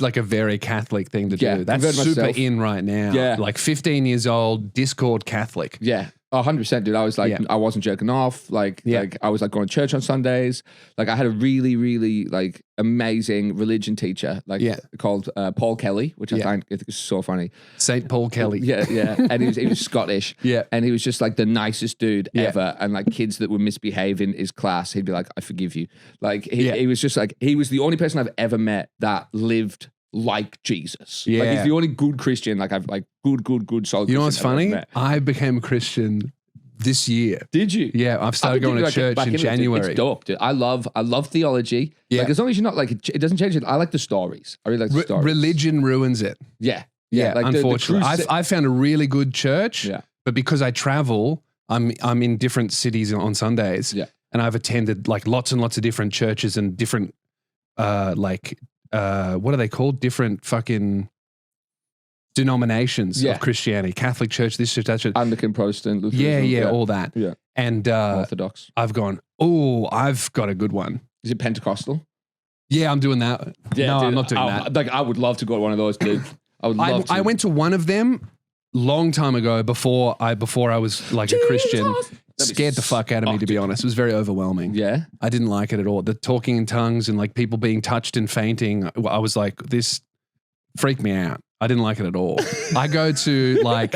like a very Catholic thing to do. That's converted super myself. in right now. Yeah. Like 15 years old, Discord Catholic. Yeah. 100%, dude. I was like, I wasn't jerking off. Like I was like going to church on Sundays. Like I had a really, really like amazing religion teacher, like called Paul Kelly, which I think is so funny. Saint Paul Kelly. Yeah. And he was Scottish. Yeah. And he was just like the nicest dude ever. And like kids that would misbehave in his class, he'd be like, I forgive you. Like he was just like, he was the only person I've ever met that lived like Jesus. Yeah. Like he's the only good Christian, like I've like good solid. You know what's Christian I've ever funny? met. I became a Christian this year. Did you? Yeah, I've started going to church in January. It's dope, dude. I love theology. Yeah. Like as long as you're not like it doesn't change it. I like the stories. I really like the stories. Religion ruins it. Yeah. Like unfortunately. I found a really good church. Yeah. But because I travel, I'm in different cities on Sundays. Yeah. And I've attended like lots and lots of different churches and different what are they called? Different fucking denominations of Christianity. Catholic Church, this church, that church. Anglican, Protestant, Lutheran. Yeah, all that. Yeah. And Orthodox. I've gone, oh, I've got a good one. Is it Pentecostal? Yeah, I'm doing that. Yeah, no, dude, I'm not doing that. Like, I would love to go to one of those, dude. I would love to. I went to one of them long time ago before I was like a Christian. Scared the fuck out of me, to be honest. It was very overwhelming. Yeah. I didn't like it at all. The talking in tongues and like people being touched and fainting. I was like, this freaked me out. I didn't like it at all. I go to like,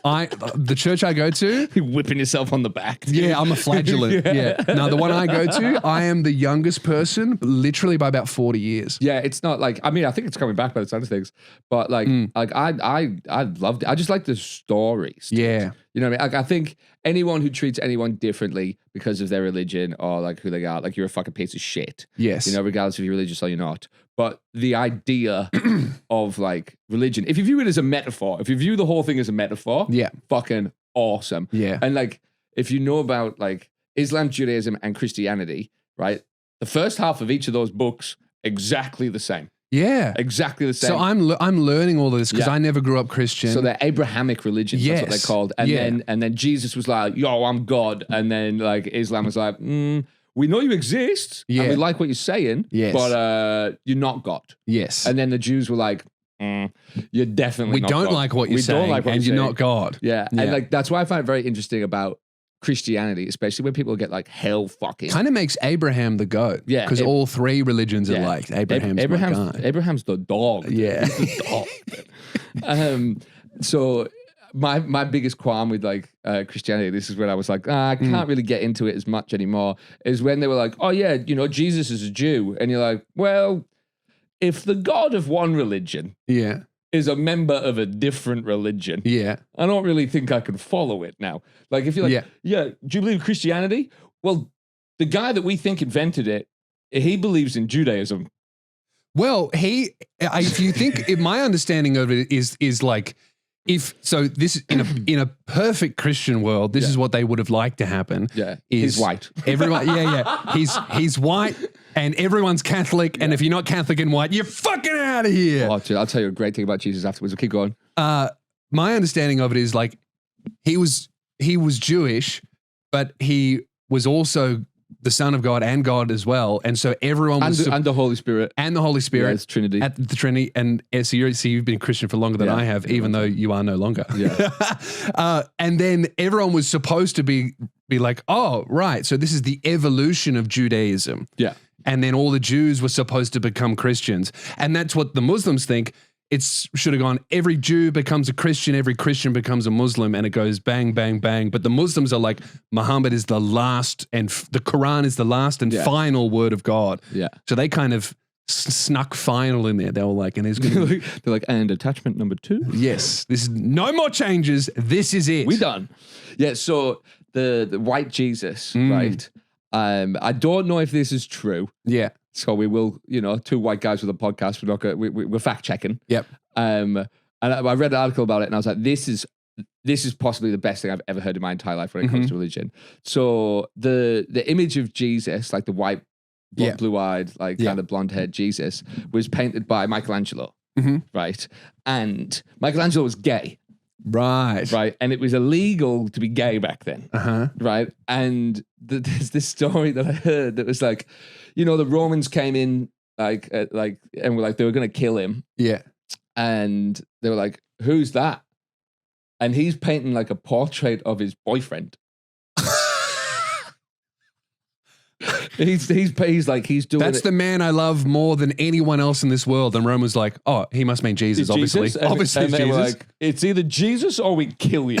the church I go to. You're whipping yourself on the back. Dude. Yeah, I'm a flagellant. Yeah. No, the one I go to, I am the youngest person, literally by about 40 years. Yeah, it's not like, I mean, I think it's coming back by the sound of things, but like I loved it. I just like the stories. Dude. Yeah. You know what I mean? Like, I think anyone who treats anyone differently because of their religion or like who they are, like you're a fucking piece of shit. Yes. You know, regardless if you're religious or you're not. But the idea of like religion, if you view it as a metaphor, if you view the whole thing as a metaphor, yeah, fucking awesome. Yeah. And like, if you know about like Islam, Judaism, and Christianity, right? The first half of each of those books, exactly the same. Yeah. Exactly the same. So I'm learning all of this because I never grew up Christian. So they're Abrahamic religions, that's what they're called. And then Jesus was like, yo, I'm God. And then like Islam was like, we know you exist and we like what you're saying, but you're not God. Yes. And then the Jews were like, you're definitely not God. We don't like what you're saying and you're not God. Yeah. And like that's why I find it very interesting about Christianity, especially when people get like hell fucking. Kind of makes Abraham the goat. Yeah. Because all three religions are like Abraham's the dog. Yeah. He's the dog. So my biggest qualm with like Christianity, this is when I was like, I can't really get into it as much anymore, is when they were like, oh yeah, you know, Jesus is a Jew. And you're like, well, if the God of one religion is a member of a different religion, I don't really think I can follow it now. Like if you're like, do you believe in Christianity? Well, the guy that we think invented it, he believes in Judaism. Well, if you think, my understanding of it is like, this in a perfect Christian world, this is what they would have liked to happen. Yeah, he's white. Everyone, he's white, and everyone's Catholic. Yeah. And if you're not Catholic and white, you're fucking out of here. Oh, dude, I'll tell you a great thing about Jesus afterwards. We'll keep going. My understanding of it is like he was Jewish, but he was also the Son of God and God as well, and so everyone was and the Holy Spirit it's Trinity at the Trinity, and so you've been Christian for longer than I have, even though you are no longer. Yeah, and then everyone was supposed to be like, oh right, so this is the evolution of Judaism. Yeah, and then all the Jews were supposed to become Christians, and that's what the Muslims think. It should have gone, every Jew becomes a Christian, every Christian becomes a Muslim, and it goes bang, bang, bang. But the Muslims are like, Muhammad is the last, and the Quran is the last and final word of God. Yeah. So they kind of snuck final in there. They were like, and they're like, and attachment number 2? Yes. This is no more changes. This is it. We done. Yeah, so the white Jesus, right? I don't know if this is true. Yeah. So we will, two white guys with a podcast. We're fact checking. Yep. And I read an article about it, and I was like, this is possibly the best thing I've ever heard in my entire life when it comes to religion. So the image of Jesus, like the white, blue-eyed, like kind of blonde-haired Jesus, was painted by Michelangelo, right? And Michelangelo was gay. Right. And it was illegal to be gay back then. Right. And there's this story that I heard that was like, the Romans came in and were like, they were going to kill him. Yeah. And they were like, who's that? And he's painting like a portrait of his boyfriend. He's doing That's the man I love more than anyone else in this world. And Rome was like, oh, he must mean Jesus, obviously. Obviously, and Jesus. Like, it's either Jesus or we kill you.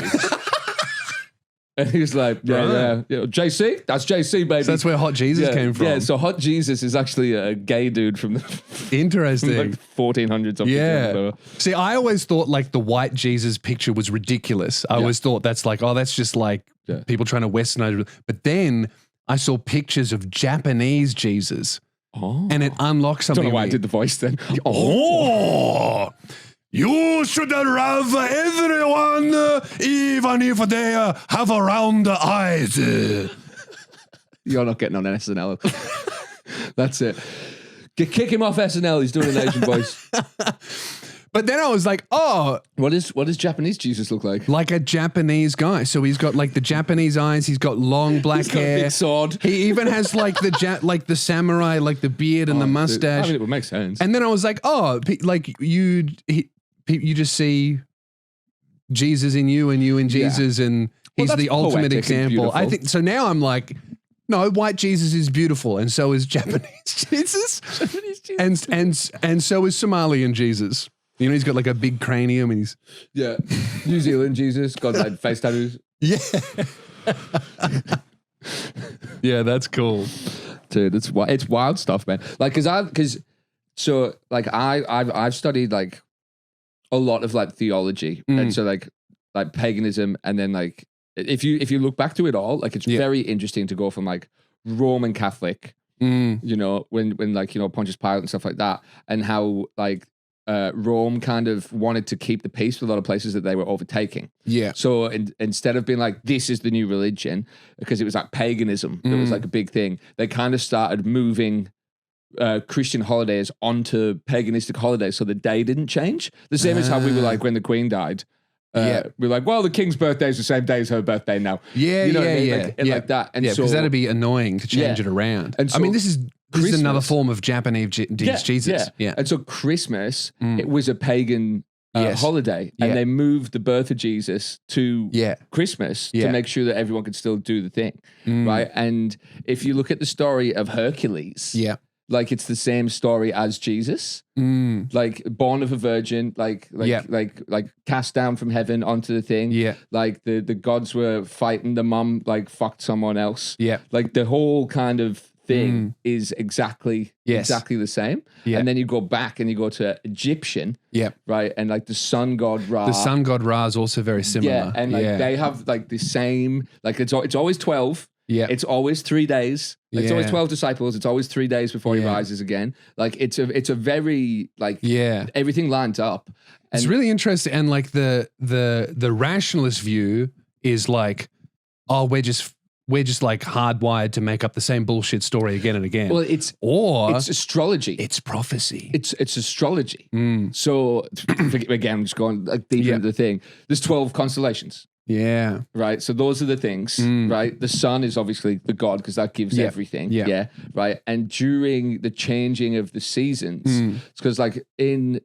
And he was like, yeah. JC? That's JC, baby. So that's where Hot Jesus came from. Yeah, so Hot Jesus is actually a gay dude from the interesting like 1400s. Yeah. See, I always thought like the white Jesus picture was ridiculous. I always thought that's like, oh, that's just like people trying to westernize. But then I saw pictures of Japanese Jesus. Oh. And it unlocked something. I don't know why I did the voice then. Oh. You should love everyone, even if they have round eyes. You're not getting on SNL. That's it. Kick him off SNL. He's doing an Asian voice. But then I was like, oh, What does Japanese Jesus look like? like a Japanese guy. So he's got like the Japanese eyes. He's got long black He's got a hair. big sword. He even has like the samurai, like the beard and the mustache. I mean, it would make sense. And then I was like, oh, like you just see Jesus in you and you in Jesus, and he's that's the ultimate poetic and example. I beautiful. think so. Now I'm like, no, white Jesus is beautiful, and so is Japanese Jesus, and so is Somalian Jesus. You know, he's got like a big cranium, and he's Yeah. New Zealand Jesus got like face tattoos. yeah, yeah, that's cool. Dude, it's wild stuff, man. Like, I've studied like a lot of like theology, and so like paganism, and then like if you look back to it all, like it's very interesting to go from like Roman Catholic, you know, when like, you know, Pontius Pilate and stuff like that, and how like Rome kind of wanted to keep the peace with a lot of places that they were overtaking. Yeah. So instead of being like, this is the new religion, because it was like paganism that was like a big thing, they kind of started moving Christian holidays onto paganistic holidays so the day didn't change. The same as how we were like when the Queen died. We're like, well, the King's birthday is the same day as her birthday now. Yeah, you know what I mean? yeah, Like, and like that. And yeah, so because that'd be annoying to change Yeah. it around. And I mean, so this is another Christmas- form of Japanese Jesus. Yeah. And so Christmas, it was a pagan Yes. holiday, and Yeah. they moved the birth of Jesus to Yeah. Christmas Yeah. to make sure that everyone could still do the thing, Mm. right? And if you look at the story of Hercules, Yeah. like it's the same story as Jesus, like born of a virgin, like cast down from heaven onto the thing. Yeah. Like the gods were fighting, the mum like fucked someone else. Yeah. Like the whole kind of thing is exactly the same. Yeah. And then you go back and you go to Egyptian, Yeah. right? And like the sun god Ra. The sun god Ra is also very similar. Yeah, and like they have like the same, like it's always 12. Yeah. It's always 3 days. Like, It's always Yeah. 12 disciples. It's always 3 days before he Yeah. rises again. Like it's a very like Yeah. everything lines up. It's really interesting. And like the rationalist view is like, oh, we're just like hardwired to make up the same bullshit story again and again. Well, it's astrology. It's prophecy. It's astrology. So again, I'm just going like deeper into the thing. There's 12 constellations. Yeah. Right. So those are the things, right? The sun is obviously the god because that gives everything. Yeah. Right. And during the changing of the seasons, it's because like in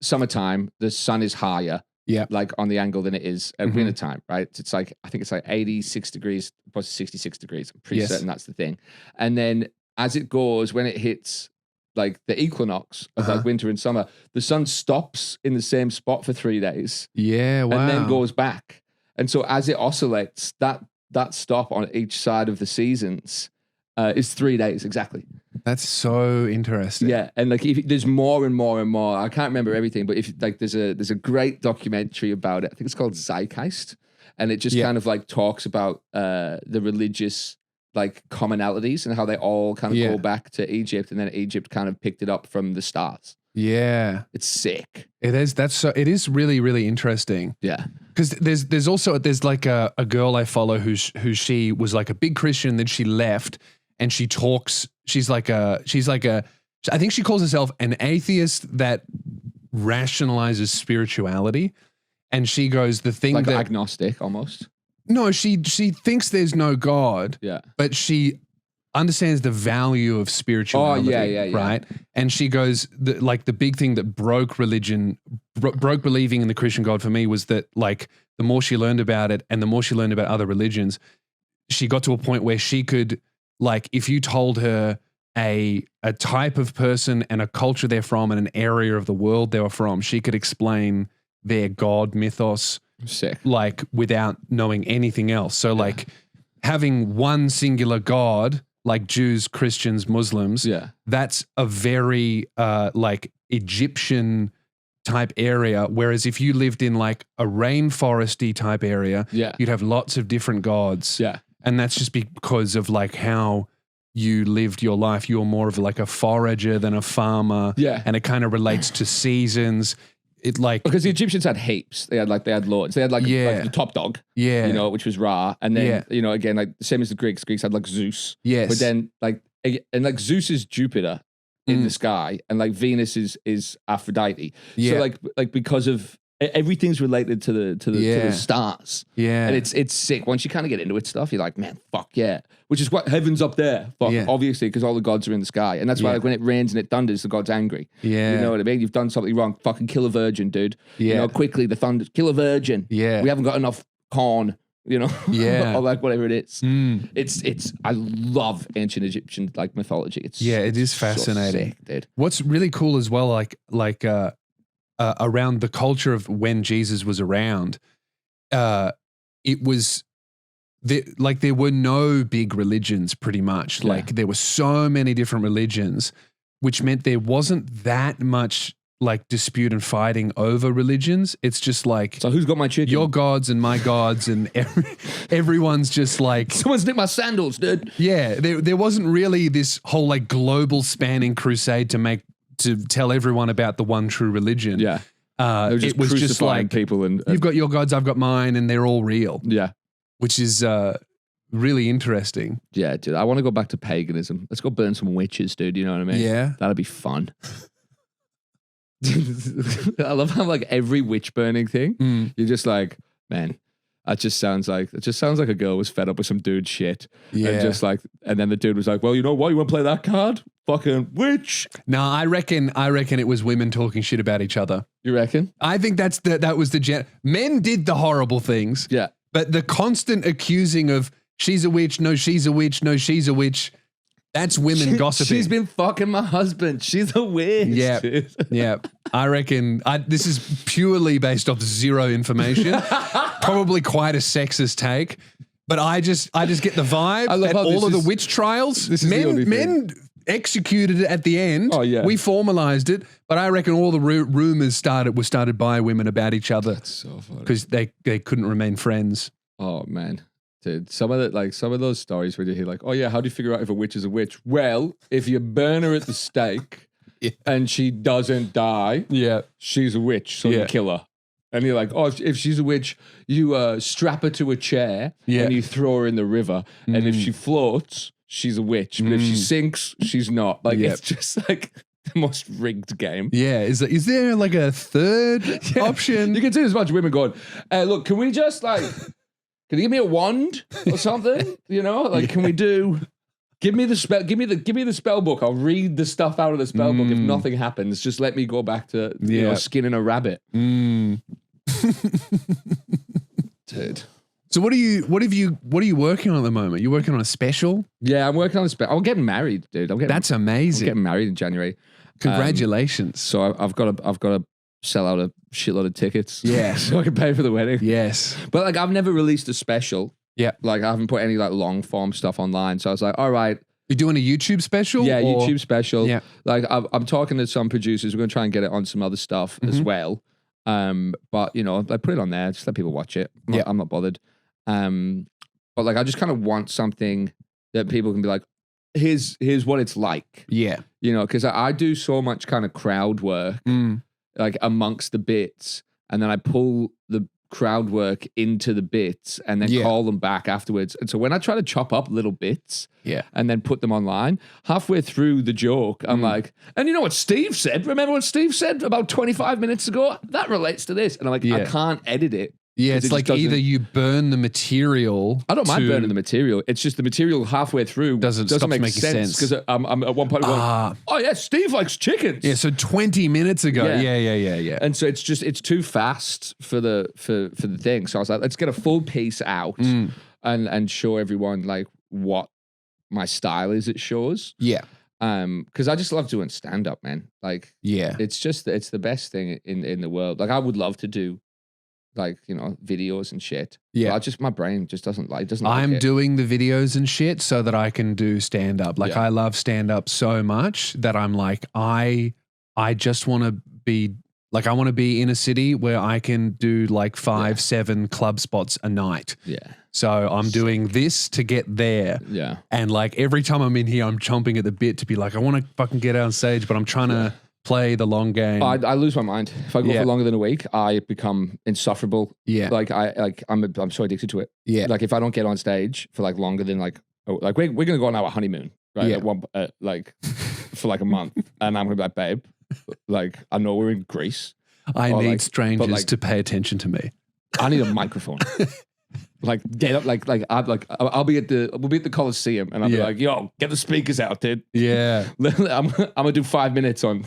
summertime, the sun is higher. Yeah. Like on the angle than it is at winter time, right? It's like, I think it's like 86 degrees, plus 66 degrees. I'm pretty certain that's the thing. And then as it goes, when it hits like the equinox of like winter and summer, the sun stops in the same spot for 3 days. Yeah. Wow. And then goes back. And so as it oscillates, that stop on each side of the seasons is 3 days exactly. That's so interesting. Yeah, and like if there's more and more and more. I can't remember everything, but if like there's a great documentary about it. I think it's called Zeitgeist, and it just kind of like talks about the religious like commonalities and how they all kind of go back to Egypt, and then Egypt kind of picked it up from the stars. Yeah. It's sick. It is. It is really, really interesting. Yeah. Because there's like a girl I follow who she was like a big Christian, then she left, and she talks. She's like a. I think she calls herself an atheist that rationalizes spirituality, and she goes the thing Like that agnostic almost. no, she thinks there's no God. Yeah. But she understands the value of spirituality. Oh, yeah. Right. And she goes, the big thing that broke believing in the Christian God for me was that like the more she learned about it and the more she learned about other religions, she got to a point where she could, like, if you told her a type of person and a culture they're from and an area of the world they were from, she could explain their God mythos. Sick. Like without knowing anything else. So like having one singular God, like Jews, Christians, Muslims, that's a very like Egyptian type area. Whereas if you lived in like a rainforesty type area, you'd have lots of different gods. Yeah. And that's just because of like how you lived your life. You're more of like a forager than a farmer. Yeah. And it kind of relates to seasons. It like because the Egyptians had heaps. They had lords. They had like the top dog. Yeah. You know, which was Ra. And then, you know, again, like the same as the Greeks. Greeks had like Zeus. Yes. But then like Zeus is Jupiter. in the sky, and like Venus is Aphrodite. Yeah. So like because of everything's related to the stars. Yeah. And it's sick. Once you kind of get into it stuff, you're like, man, fuck yeah. Which is what heaven's up there. Fuck, obviously, because all the gods are in the sky. And that's why like when it rains and it thunders, the god's angry. Yeah. You know what I mean? You've done something wrong. Fucking kill a virgin, dude. Yeah. You know, quickly the thunder, kill a virgin. Yeah. We haven't got enough corn, you know? Yeah. Or like whatever it is. It's I love ancient Egyptian like mythology. It's it is fascinating. So sick, dude. What's really cool as well, like around the culture of when Jesus was around, it was there were no big religions pretty much. Yeah. Like there were so many different religions, which meant there wasn't that much like dispute and fighting over religions. It's just like, so who's got my chicken? your gods and my gods, and everyone's just like, someone's nicked my sandals, dude. Yeah, there wasn't really this whole like global spanning crusade to tell everyone about the one true religion. Yeah. It was just like, people and you've got your gods, I've got mine, and they're all real. Yeah. Which is really interesting. Yeah, dude. I want to go back to paganism. Let's go burn some witches, dude. You know what I mean? Yeah. That'd be fun. I love how like every witch burning thing, you're just like, man, it just sounds like a girl was fed up with some dude shit. Yeah. And just like, and then the dude was like, well, you know what? You want to play that card? Fucking witch. No, I reckon it was women talking shit about each other. You reckon? I think that was men did the horrible things. Yeah. But the constant accusing of she's a witch, no, she's a witch, no, she's a witch. That's women gossiping. She's been fucking my husband. She's a witch. Yeah. Dude. Yeah. I reckon this is purely based off zero information. Probably quite a sexist take. But I just get the vibe that all of the witch trials, men executed it at the end. Oh, yeah. We formalized it. But I reckon all the rumors were started by women about each other. That's so funny. Because they couldn't remain friends. Oh, man. Dude, some of those stories where you hear like, oh yeah, how do you figure out if a witch is a witch? Well, if you burn her at the stake and she doesn't die, she's a witch, so you kill her. And you're like, oh, if she's a witch, you strap her to a chair and you throw her in the river. And if she floats, she's a witch. But if she sinks, she's not. Like it's just like the most rigged game. Yeah. Is there like a third option? You can see there's a bunch of women going, look, can we just like... Can you give me a wand or something? You know, like, can we do? Give me the spell. Give me the spell book. I'll read the stuff out of the spell book. If nothing happens, just let me go back to you know, skinning a rabbit. Dude. So what are you working on at the moment? You working on a special? Yeah, I'm working on a special. I'm getting married, dude. That's amazing. I'm getting married in January. Congratulations. So I've got to sell out a shitload of tickets. Yeah. So I can pay for the wedding. Yes. But like I've never released a special. Yeah. Like I haven't put any like long form stuff online. So I was like, all right. You're doing a YouTube special? Yeah, YouTube special. Yeah. Like I'm talking to some producers. We're going to try and get it on some other stuff as well. But you know, I put it on there. Just let people watch it. I'm not bothered. But like I just kind of want something that people can be like, here's what it's like. Yeah. You know, because I do so much kind of crowd work. Like amongst the bits, and then I pull the crowd work into the bits and then call them back afterwards. And so when I try to chop up little bits and then put them online, halfway through the joke, I'm like, and you know what Steve said? Remember what Steve said about 25 minutes ago? That relates to this. And I'm like, I can't edit it. Yeah, it's like either you burn the material. I don't mind burning the material. It's just the material halfway through doesn't make sense because I'm at one point going, oh yeah, Steve likes chickens. Yeah, so 20 minutes ago. Yeah. And so it's too fast for the thing. So I was like, let's get a full piece out and show everyone like what my style is at shows. Yeah. Because I just love doing stand up, man. Like, it's the best thing in the world. Like I would love to do like, you know, videos and shit. Yeah. But my brain just doesn't like it. I'm doing the videos and shit so that I can do stand up. Like I love stand up so much that I'm like, I just want to be like, I want to be in a city where I can do like 5-7 club spots a night. Yeah. So I'm doing this to get there. Yeah. And like every time I'm in here, I'm chomping at the bit to be like, I want to fucking get out on stage, but I'm trying to play the long game. I lose my mind. If I go for longer than a week, I become insufferable. Yeah. Like I'm so addicted to it. Yeah. Like if I don't get on stage for like longer than like we're gonna go on our honeymoon, right? Yeah. for like a month, and I'm gonna be like, babe, like I know we're in Greece. I Or, need like, strangers but, like, to pay attention to me. I need a microphone. Like get up, we'll be at the Coliseum, and I'll be Yeah. like, yo, get the speakers out, dude. Yeah. I'm gonna do 5 minutes on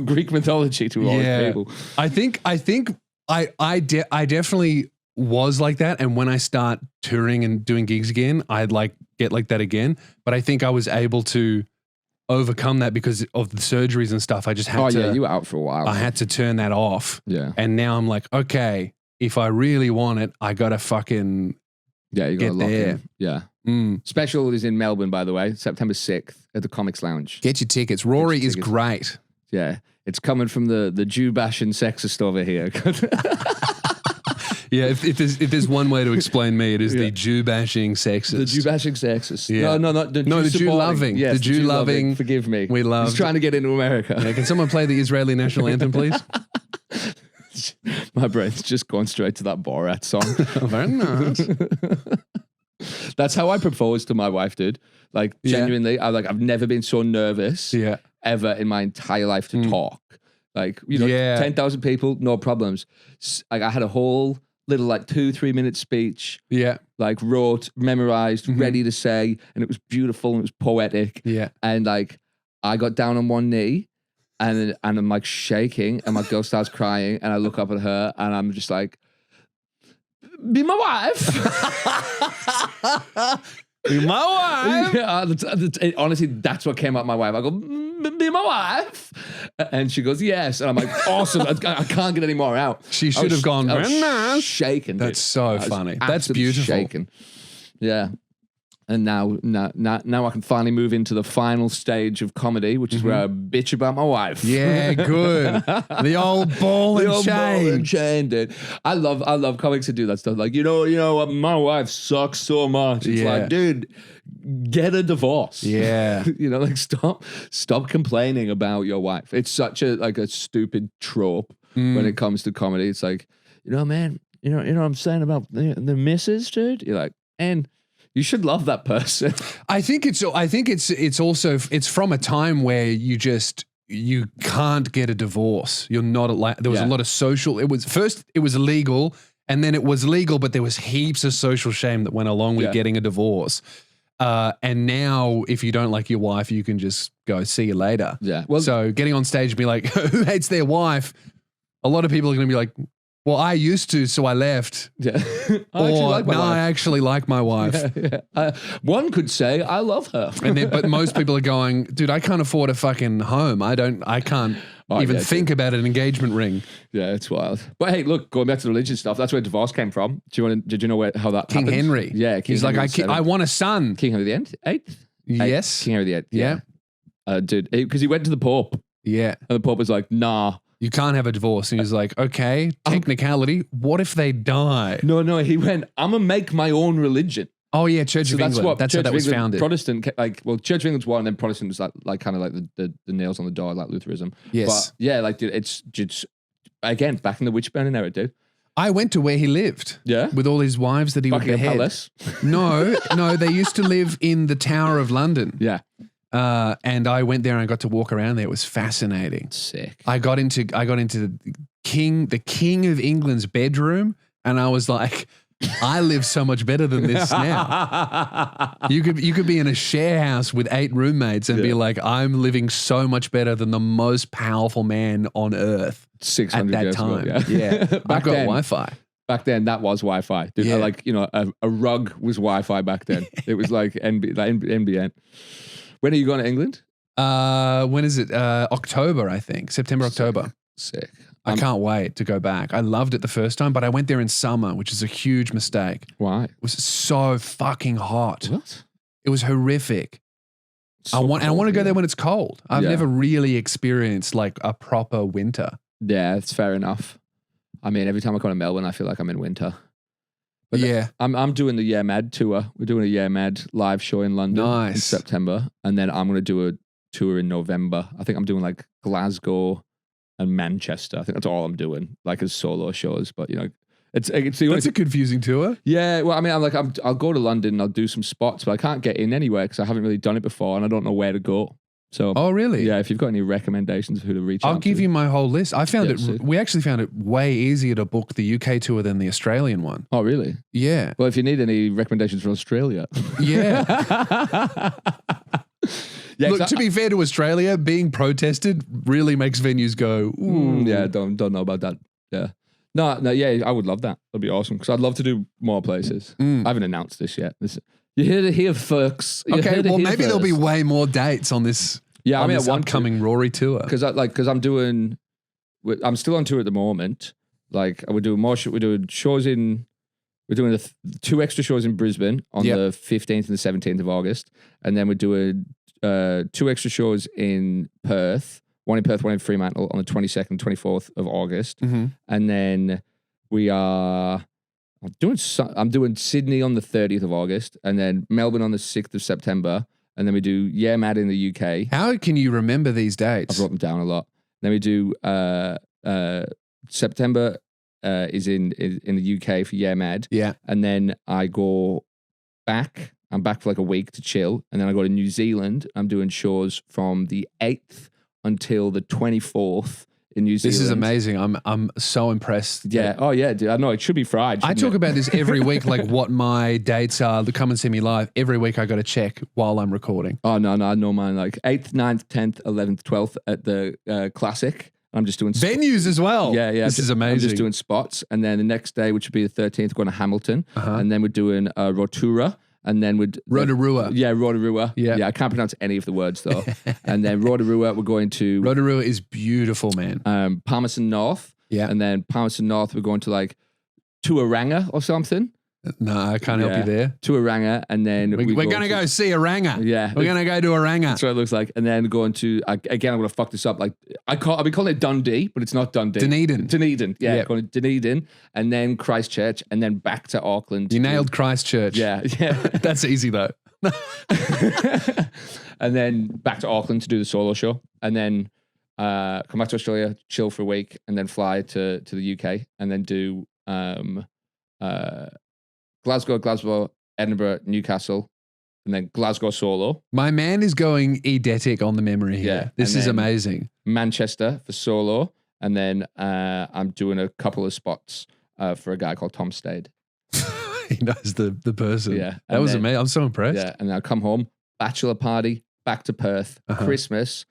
Greek mythology to all these people. I think I definitely was like that. And when I start touring and doing gigs again, I'd like get like that again. But I think I was able to overcome that because of the surgeries and stuff. I just had to. Oh yeah, you were out for a while. I had to turn that off. Yeah. And now I'm like, okay, if I really want it, I gotta fucking Yeah, you got to get lock there. in. Yeah. mm, Special is in Melbourne, by the way, September 6th at the Comics Lounge. get your tickets. Rory your is tickets. great. Yeah. It's coming from the Jew bashing sexist over here. Yeah, if there's one way to explain me, it is the Jew bashing sexist. The Jew bashing sexist. Yeah. No, not the No, the Jew supporting. loving. Yes, The Jew loving. Forgive me. We love. He's trying to get into America. Yeah, can someone play the Israeli national anthem, please? My brain's just going straight to that Borat song. Very nice. That's how I proposed to my wife, dude. Like Yeah. genuinely, I've never been so nervous Yeah. ever in my entire life to talk. Like, you know, Yeah. 10,000 people, no problems. Like I had a whole little like 2-3 minute speech, Yeah. like wrote, memorized, ready to say, and it was beautiful and it was poetic. Yeah. And like I got down on one knee and I'm like shaking and my girl starts crying and I look up at her and I'm just like, be my wife. Be my wife. Yeah, honestly, that's what came out my wife. I go, be my wife. And she goes, yes. And I'm like, awesome. I can't get any more out. She I should was- have gone, I was very nice. shaking. That's dude. so I was funny. That's absolutely beautiful. Shaking. Yeah. And now I can finally move into the final stage of comedy, which is where I bitch about my wife. Yeah, good. The old ball The and old ball chain. and chain, dude. I love comics that do that stuff. Like, you know what? My wife sucks so much. It's Yeah. like, dude, get a divorce. Yeah. You know, like stop complaining about your wife. It's such a stupid trope when it comes to comedy. It's like, you know, man, you know what I'm saying about the missus, dude? You're like, and you should love that person. I think it's also from a time where you can't get a divorce. You're not there was a lot of social. It was illegal, and then it was legal, but there was heaps of social shame that went along with getting a divorce. And now, if you don't like your wife, you can just go see you later. Yeah. Well, So getting on stage and be like, who hates their wife? A lot of people are going to be like, well, I used to, so I left. yeah. I actually like my wife. One could say I love her. But most people are going, dude, I can't afford a fucking home. I can't even think about an engagement ring. Yeah, it's wild. But hey, look, going back to the religion stuff, that's where divorce came from. Did you know how that King happened? Henry. Yeah, He's like, I want a son. King Henry the Eighth? Yes. King Henry the Eighth. Yeah. Dude, because he went to the Pope, Yeah. and the Pope was like, nah. You can't have a divorce. And he's like, okay, technicality. What if they die? No, he went, I'm going to make my own religion. Oh, yeah, Church of England. That's how Church that of was England, founded. Protestant, Church of England's one, and then Protestant was like kind of like the nails on the door, like Lutheranism. Yes. But yeah, like, dude, it's just, again, back in the witch burning era, dude. I went to where he lived. Yeah. With all his wives that he would Buckingham behead. Palace. No, they used to live in the Tower of London. Yeah. And I went there and I got to walk around there. It was fascinating. Sick. I got into the King of England's bedroom, and I was like, I live so much better than this now. You could be in a share house with 8 roommates and be like, I'm living so much better than the most powerful man on earth 600 at that years time. ago, yeah. I've got Wi-Fi. Back then, that was Wi-Fi. Dude, Yeah. like, you know, a rug was Wi-Fi back then. It was like NBN. When are you going to England? When is it? October, I think. September, October. Sick. I can't wait to go back. I loved it the first time, but I went there in summer, which is a huge mistake. Why? It was so fucking hot. What? It was horrific. I want to go there when it's cold. I've never really experienced like a proper winter. Yeah, it's fair enough. I mean, every time I come to Melbourne, I feel like I'm in winter. But yeah. I'm doing the Yeah Mad tour. We're doing a Yeah Mad live show in London in Nice. September. And then I'm going to do a tour in November. I think I'm doing like Glasgow and Manchester. I think that's all I'm doing, like as solo shows. But, you know, it's the only That's a confusing tour. Yeah, well, I mean, I'll go to London and I'll do some spots, but I can't get in anywhere because I haven't really done it before and I don't know where to go. So, Oh, really? yeah, if you've got any recommendations of who to reach I'll out give to. you my whole list. I found Yeah, it. sick. We actually found it way easier to book the UK tour than the Australian one. Oh, really? Yeah. Well, if you need any recommendations from Australia. Yeah. Yeah, Look, to be fair to Australia, being protested really makes venues go, ooh. yeah, don't know about that. Yeah. No, yeah, I would love that. That'd be awesome because I'd love to do more places. I haven't announced this yet. You hear it here, folks. Okay, well, maybe there'll be way more dates on this. Yeah, I mean, this I want upcoming Rory tour. because I'm still on tour at the moment. Like we're doing we're doing shows in. We're doing 2 extra shows in Brisbane on the 15th and the 17th of August, and then we're doing 2 extra shows in Perth. One in Perth, one in Fremantle on the 22nd, 24th of August, and then I'm doing Sydney on the 30th of August, and then Melbourne on the 6th of September, and then we do Yeah Mad in the UK. How can you remember these dates? I've wrote them down a lot. Then we do September is in the UK for Yeah Mad. Yeah. And then I go back. I'm back for like a week to chill. And then I go to New Zealand. I'm doing shows from the 8th until the 24th in New Zealand. This is amazing. I'm so impressed. Yeah. Oh, yeah, dude. I know. It should be fried. I talk about this every week, like what my dates are. Come and see me live. Every week I got to check while I'm recording. Oh, no, I know mine. Like 8th, 9th, 10th, 11th, 12th at the Classic. I'm just doing venues as well. Yeah. This is amazing. I'm just doing spots. And then the next day, which would be the 13th, going to Hamilton. And then we're doing Rotorua. And then we'd Rotorua. Yeah, Rotorua. Yeah. I can't pronounce any of the words though. And then Rotorua, we're going to Rotorua is beautiful, man. Palmerston North. Yeah. And then Palmerston North, we're going to like Tuaranga or something. No, I can't help you there. Tuaranga, and then we're going to go see Oranga. Yeah, we're going to go to Oranga. That's what it looks like. And then going to again, I'm going to fuck this up. Like I've been calling it Dundee, but it's not Dundee. Dunedin. Yeah, going to Dunedin, and then Christchurch, and then back to Auckland. You nailed Christchurch. Yeah. That's easy though. And then back to Auckland to do the solo show, and then come back to Australia, chill for a week, and then fly to the UK, and then do Glasgow, Edinburgh, Newcastle, and then Glasgow solo. My man is going eidetic on the memory here. Yeah, This is amazing. Manchester for solo, and then I'm doing a couple of spots for a guy called Tom Stade. He knows the person. Yeah. That was amazing. I'm so impressed. Yeah, and then I'll come home, bachelor party, back to Perth, Christmas,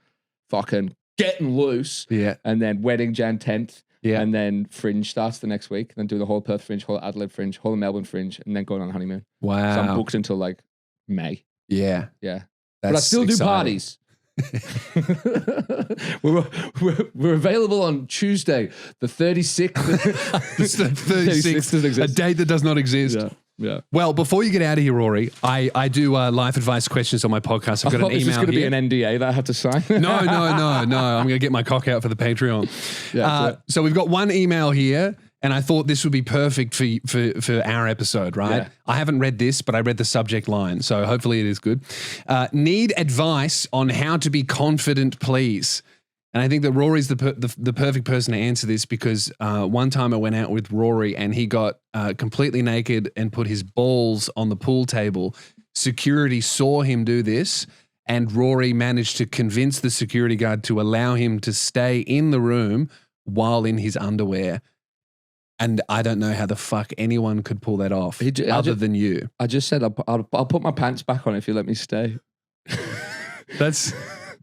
fucking getting loose. Yeah. And then wedding Jan 10th. Yeah. And then Fringe starts the next week. Then do the whole Perth Fringe, whole Adelaide Fringe, whole Melbourne Fringe, and then going on honeymoon. Wow. So I'm booked until like May. Yeah. Yeah. That's but I still exciting. do parties. we're available on Tuesday, the 36th. It's the 36th, doesn't exist. a date that does not exist. Yeah. Well, before you get out of here, Rory, I do life advice questions on my podcast. I've got an It's just email going to be here. an NDA that I have to sign. No. I'm going to get my cock out for the Patreon. Yeah, so we've got one email here, and I thought this would be perfect for our episode, right? Yeah. I haven't read this, but I read the subject line, so hopefully it is good. Need advice on how to be confident, please. And I think that Rory's the perfect person to answer this because one time I went out with Rory and he got completely naked and put his balls on the pool table. Security saw him do this and Rory managed to convince the security guard to allow him to stay in the room while in his underwear. And I don't know how the fuck anyone could pull that off other than you. I just said I'll put my pants back on if you let me stay.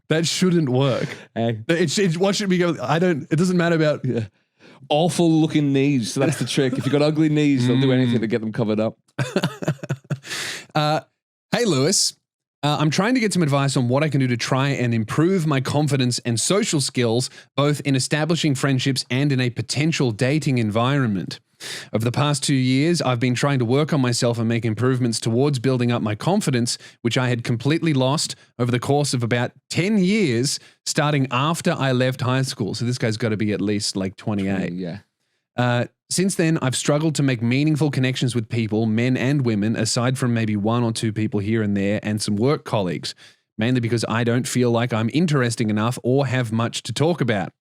That shouldn't work. Hey. What should we go? It doesn't matter about. Yeah. Awful looking knees. So that's the trick. If you've got ugly knees, they'll do anything to get them covered up. Hey, Lewis. I'm trying to get some advice on what I can do to try and improve my confidence and social skills, both in establishing friendships and in a potential dating environment. Over the past 2 years, I've been trying to work on myself and make improvements towards building up my confidence, which I had completely lost over the course of about 10 years, starting after I left high school. So this guy's got to be at least like 28. Yeah. Since then, I've struggled to make meaningful connections with people, men and women, aside from maybe 1 or 2 people here and there and some work colleagues, mainly because I don't feel like I'm interesting enough or have much to talk about.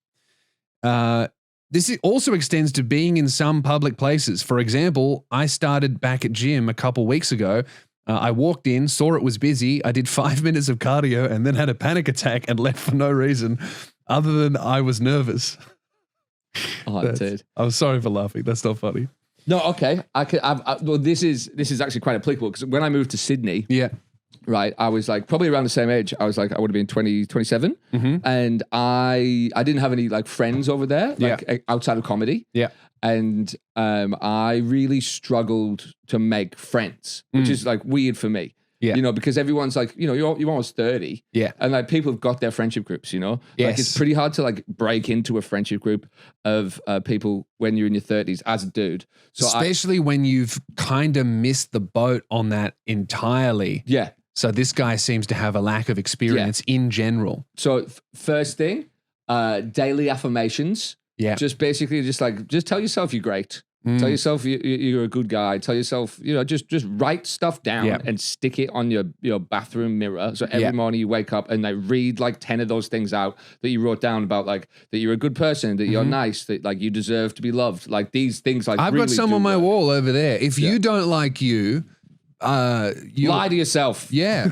This also extends to being in some public places. For example, I started back at gym a couple weeks ago I walked in, saw it was busy. I did 5 minutes of cardio and then had a panic attack and left for no reason other than I was nervous. Oh, dude. I'm sorry for laughing. That's not funny. No, okay. Well, this is actually quite applicable because when I moved to Sydney, right, I was like probably around the same age. I was like, I would have been 27. And I didn't have any like friends over there, like outside of comedy. Yeah. And I really struggled to make friends, which is like weird for me. Yeah. You know, because everyone's like, you know, you're almost 30. Yeah. And like people have got their friendship groups, you know? Yes. Like it's pretty hard to like break into a friendship group of people when you're in your 30s as a dude. So especially when you've kind of missed the boat on that entirely. Yeah. So this guy seems to have a lack of experience in general. So first thing, daily affirmations. Yeah. Just basically just tell yourself you're great. Tell yourself you're a good guy. Tell yourself, you know, just write stuff down and stick it on your bathroom mirror. So every morning you wake up and read like 10 of those things out that you wrote down about like that you're a good person, that you're nice, that like you deserve to be loved. Like these things like I've really got some on my wall over there. If you don't like you lie to yourself. Yeah.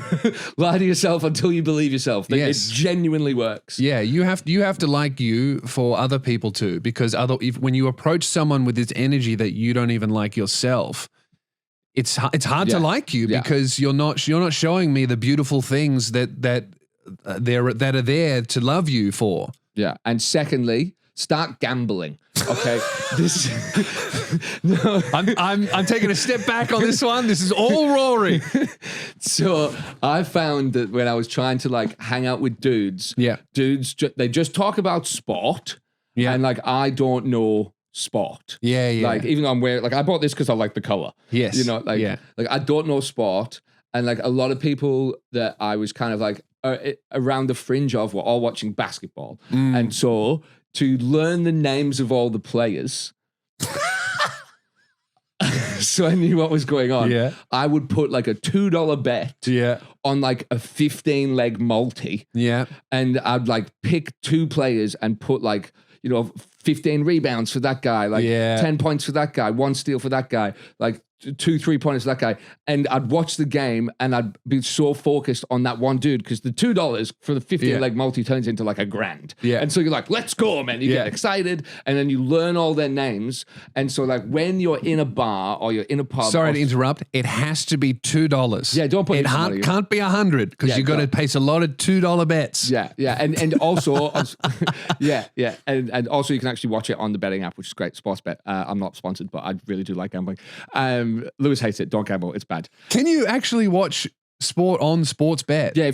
Lie to yourself until you believe yourself. It genuinely works. Yeah, you have to like you for other people too, because when you approach someone with this energy that you don't even like yourself, it's hard to like you because you're not showing me the beautiful things that are there to love you for. Yeah, and secondly, start gambling. Okay, no, I'm taking a step back on this one. This is all Rory. So I found that when I was trying to like hang out with dudes, they just talk about sport, and like I don't know sport. Like even though I'm wearing, like I bought this because I like the color. Yes, you know, like I don't know sport, and like a lot of people that I was kind of like around the fringe of were all watching basketball, and so to learn the names of all the players. So I knew what was going on. Yeah. I would put like a $2 bet on like a 15-leg multi. Yeah. And I'd like pick 2 players and put like, you know, 15 rebounds for that guy, like 10 points for that guy, 1 steal for that guy, like 2 3-pointers for that guy. And I'd watch the game and I'd be so focused on that one dude because the $2 for the 15-leg multi turns into like $1,000. Yeah. And so you're like, let's go, man. You get excited and then you learn all their names. And so like when you're in a bar or you're in a pub. Sorry to interrupt. It has to be $2. Yeah, don't put it. Can't be 100 because you got to place a lot of $2 bets. Yeah, yeah. And also, And also you can actually watch it on the betting app, which is great. Sportsbet. I'm not sponsored, but I really do like gambling. Lewis hates it. Don't gamble. It's bad. Can you actually watch sport on Sportsbet? Yeah,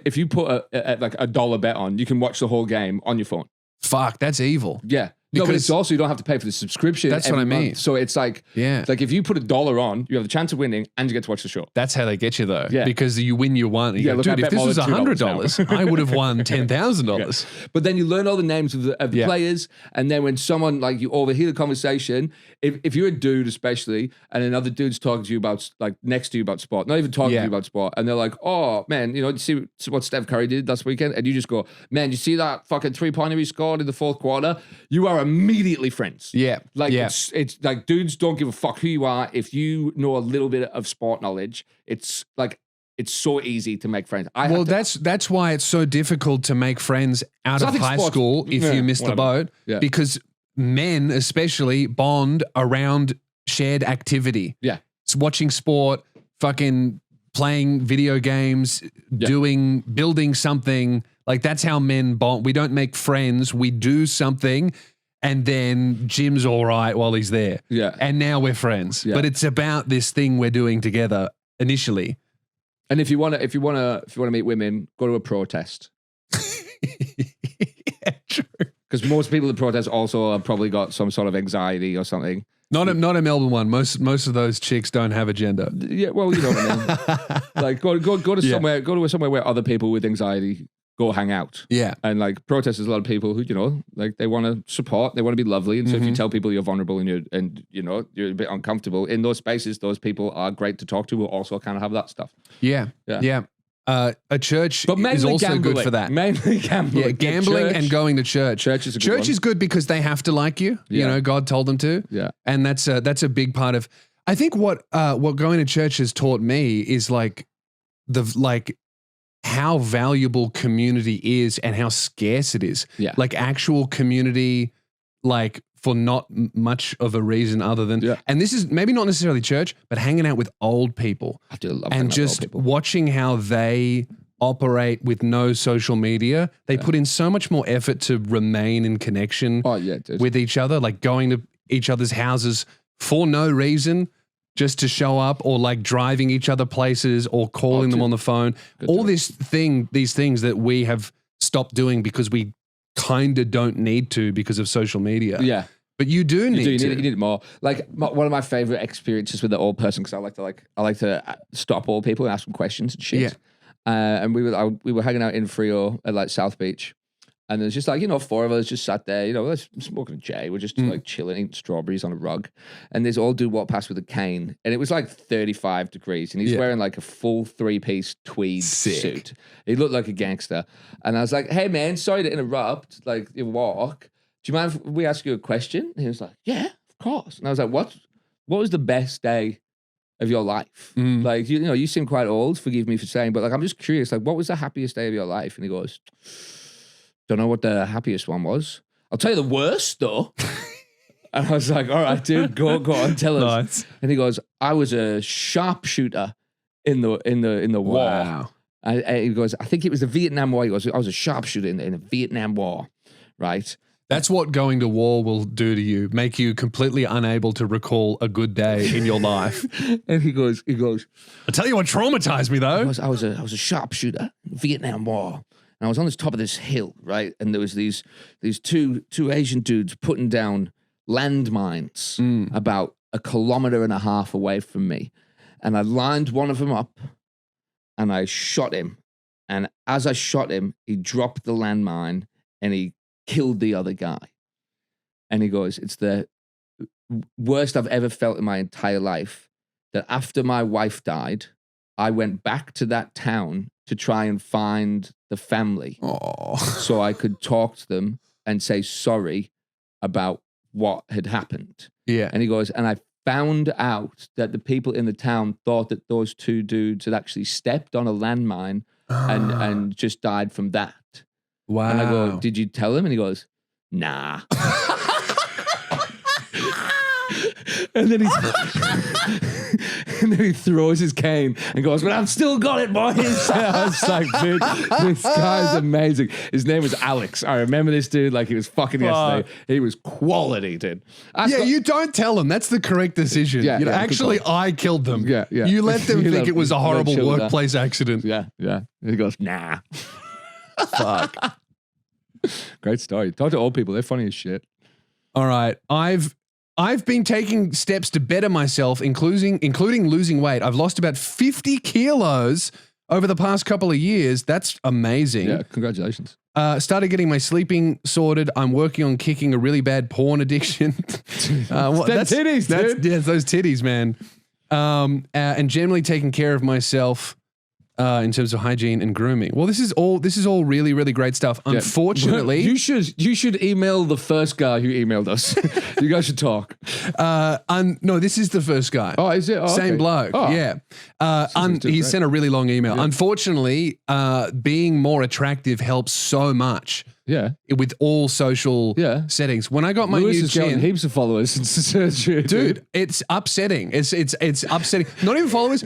if you put like a $1 bet on, you can watch the whole game on your phone. Fuck, that's evil. Yeah. No, but it's also you don't have to pay for the subscription. That's what I mean. Month. So it's like, like if you put $1 on, you have the chance of winning and you get to watch the show. That's how they get you though. Yeah. Because you win your one. You go, dude, if this was $100, I would have won $10,000. But then you learn all the names of the players. And then when someone like you overhear the conversation, if you're a dude especially, and another dude's talking to you about like next to you about sport, not even talking to you about sport, and they're like, oh man, you know, see what Steph Curry did last weekend? And you just go, man, you see that fucking 3-pointer he scored in the 4th quarter? You are immediately friends. Yeah. Like it's like dudes don't give a fuck who you are. If you know a little bit of sport knowledge, it's like it's so easy to make friends. That's why it's so difficult to make friends out of high school if you miss the boat. Yeah. Because men especially bond around shared activity. Yeah. It's watching sport, fucking playing video games, building something. Like that's how men bond. We don't make friends. We do something. And then Jim's all right while he's there. Yeah. And now we're friends. Yeah. But it's about this thing we're doing together initially. And if you want to meet women, go to a protest. Yeah, true. Because most people at protest also have probably got some sort of anxiety or something. Not a Melbourne one. Most of those chicks don't have a gender. Yeah, well, you know what I mean. Like go to somewhere where other people with anxiety go hang out. Yeah. And like protesters, a lot of people who, you know, like they want to support, they want to be lovely. And so if you tell people you're vulnerable and you're a bit uncomfortable in those spaces, those people are great to talk to who also kind of have that stuff. Yeah. Yeah. A church is also gambling. Good for that. Mainly gambling. Yeah, gambling and going to church. Church is a good one. Is good because they have to like you. Yeah. You know, God told them to. Yeah. And that's a big part of I think what going to church has taught me is like how valuable community is and how scarce it is. Yeah. Like actual community, like for not much of a reason other than, and this is maybe not necessarily church, but hanging out with old people. I do love and just watching how they operate with no social media. They put in so much more effort to remain in connection with each other, like going to each other's houses for no reason, just to show up, or like driving each other places or calling them on the phone. All these things that we have stopped doing because we kind of don't need to because of social media. Yeah. But you do need to. You need it more. Like one of my favorite experiences with the old person, because I like to stop old people and ask them questions and shit. Yeah. And we were hanging out in Frio at like South Beach, and there's just like, you know, 4 of us just sat there, you know, let's smoking a J. We're just like chilling, eating strawberries on a rug, and this old dude walked past with a cane, and it was like 35 degrees, and he's wearing like a full 3-piece tweed suit. He looked like a gangster, and I was like, "Hey man, sorry to interrupt, like your walk. Do you mind if we ask you a question?" And he was like, "Yeah, of course." And I was like, What was the best day of your life? Like, you know, you seem quite old, forgive me for saying, but like, I'm just curious, like, what was the happiest day of your life? And he goes, "Don't know what the happiest one was. I'll tell you the worst though." And I was like, "All right, dude, go on, tell us." Nice. And he goes, "I was a sharpshooter in the war." Wow. He goes, "I think it was the Vietnam War." He goes, "I was a sharpshooter in the Vietnam War." Right. That's what going to war will do to you, make you completely unable to recall a good day in your life. And he goes, I'll tell you what traumatized me though. I was a sharpshooter in the Vietnam War. And I was on the top of this hill, right? And there was these two Asian dudes putting down landmines about 1.5 kilometers away from me. And I lined one of them up and I shot him. And as I shot him, he dropped the landmine and he killed the other guy. And he goes, "It's the worst I've ever felt in my entire life that after my wife died, I went back to that town to try and find the family so I could talk to them and say sorry about what had happened." Yeah. And he goes, "And I found out that the people in the town thought that those 2 dudes had actually stepped on a landmine and just died from that." Wow. And I go, "Did you tell him?" And he goes, "Nah." And then he throws his cane and goes, "But I've still got it, boys." I was like, "Dude, this guy's amazing." His name was Alex. I remember this dude like he was fucking yesterday. He was quality, dude. You don't tell them. That's the correct decision. Yeah, actually, I killed them. Yeah. You let them think it was a horrible workplace accident. Yeah. And he goes, "Nah." Fuck. Great story. Talk to old people. They're funny as shit. All right. I've been taking steps to better myself, including losing weight. I've lost about 50 kilos over the past couple of years. That's amazing. Yeah, congratulations. Started getting my sleeping sorted. I'm working on kicking a really bad porn addiction. That's titties, dude. Yeah, those titties, man. And generally taking care of myself in terms of hygiene and grooming. Well, this is all really, really great stuff. Yeah. Unfortunately, you should email the first guy who emailed us. You guys should talk. No, this is the first guy. Oh, is it? Oh, Same bloke. Oh. Yeah. He sent a really long email. Yeah. Unfortunately, being more attractive helps so much. Yeah. With all social settings. When I got my new chin, heaps of followers since dude, it's upsetting. It's upsetting. Not even followers.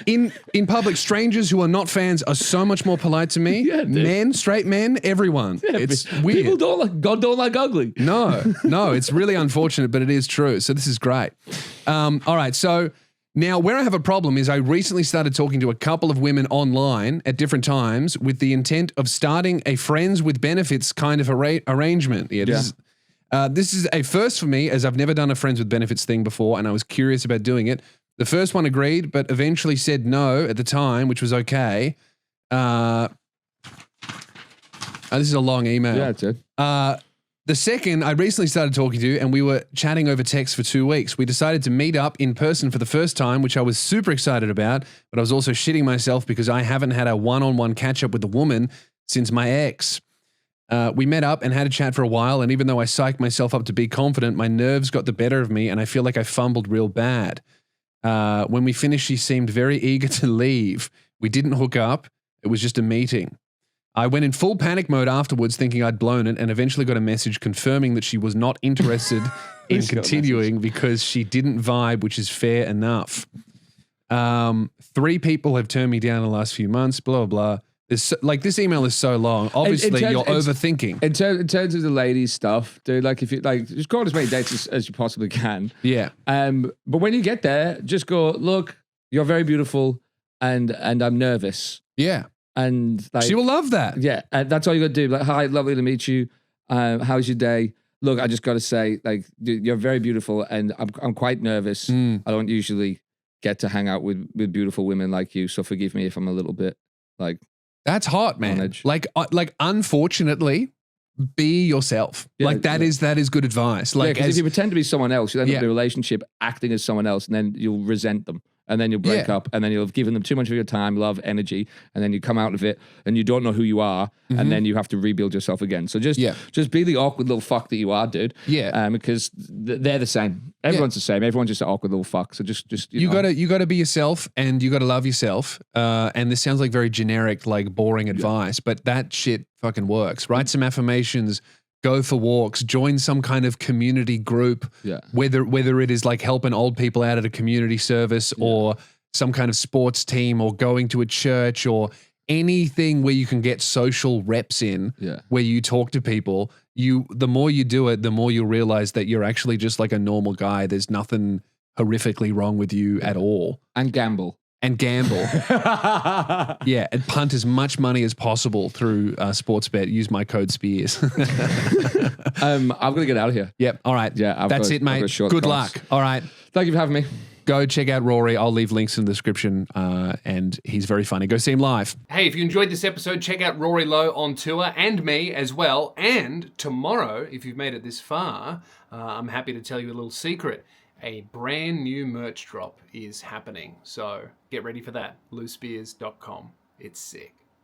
In public, strangers who are not fans are so much more polite to me. Yeah, men, straight men, everyone. Yeah, it's weird. People God don't like ugly. No, it's really unfortunate, but it is true. So this is great. All right, so now where I have a problem is I recently started talking to a couple of women online at different times with the intent of starting a friends with benefits kind of arrangement. Yeah, this is a first for me, as I've never done a friends with benefits thing before, and I was curious about doing it. The first one agreed, but eventually said no at the time, which was okay. This is a long email. Yeah, it's it. The second, I recently started talking to, and we were chatting over text for 2 weeks. We decided to meet up in person for the first time, which I was super excited about, but I was also shitting myself because I haven't had a one-on-one catch-up with a woman since my ex. We met up and had a chat for a while, and even though I psyched myself up to be confident, my nerves got the better of me, and I feel like I fumbled real bad. When we finished, she seemed very eager to leave. We didn't hook up. It was just a meeting. I went in full panic mode afterwards, thinking I'd blown it, and eventually got a message confirming that she was not interested in continuing because she didn't vibe, which is fair enough. 3 people have turned me down in the last few months, blah, blah, blah. This email is so long. Obviously, you're overthinking. In terms of the ladies stuff, dude, like if you like, just go on as many dates as you possibly can. Yeah. But when you get there, just go, look, you're very beautiful, and I'm nervous. Yeah. And like, she will love that. Yeah, and that's all you got to do. Like, hi, lovely to meet you. How's your day? Look, I just got to say, like, you're very beautiful, and I'm quite nervous. I don't usually get to hang out with beautiful women like you, so forgive me if I'm a little bit like. That's hot, man. Like, unfortunately, be yourself. Yeah, like that is good advice. Like, because if you pretend to be someone else, you'll end up in a relationship acting as someone else, and then you'll resent them. And then you'll break up, and then you'll have given them too much of your time, love, energy, and then you come out of it, and you don't know who you are, and then you have to rebuild yourself again. So just be the awkward little fuck that you are, dude. Yeah. Because they're the same. Everyone's the same. Everyone's just an awkward little fuck. So just you know. gotta be yourself, and you gotta love yourself. And this sounds like very generic, like boring advice, but that shit fucking works. Write some affirmations. Go for walks, join some kind of community group, whether it is like helping old people out at a community service or some kind of sports team or going to a church or anything where you can get social reps in, where you talk to people. The more you do it, the more you'll realize that you're actually just like a normal guy. There's nothing horrifically wrong with you at all. And gamble. And punt as much money as possible through Sportsbet. Use my code SPEARS. I'm going to get out of here. Yep. All right. Yeah. That's it, mate. Good luck. All right. Thank you for having me. Go check out Rory. I'll leave links in the description, and he's very funny. Go see him live. Hey, if you enjoyed this episode, check out Rory Lowe on tour and me as well. And tomorrow, if you've made it this far, I'm happy to tell you a little secret. A brand new merch drop is happening. So get ready for that. louspears.com. It's sick.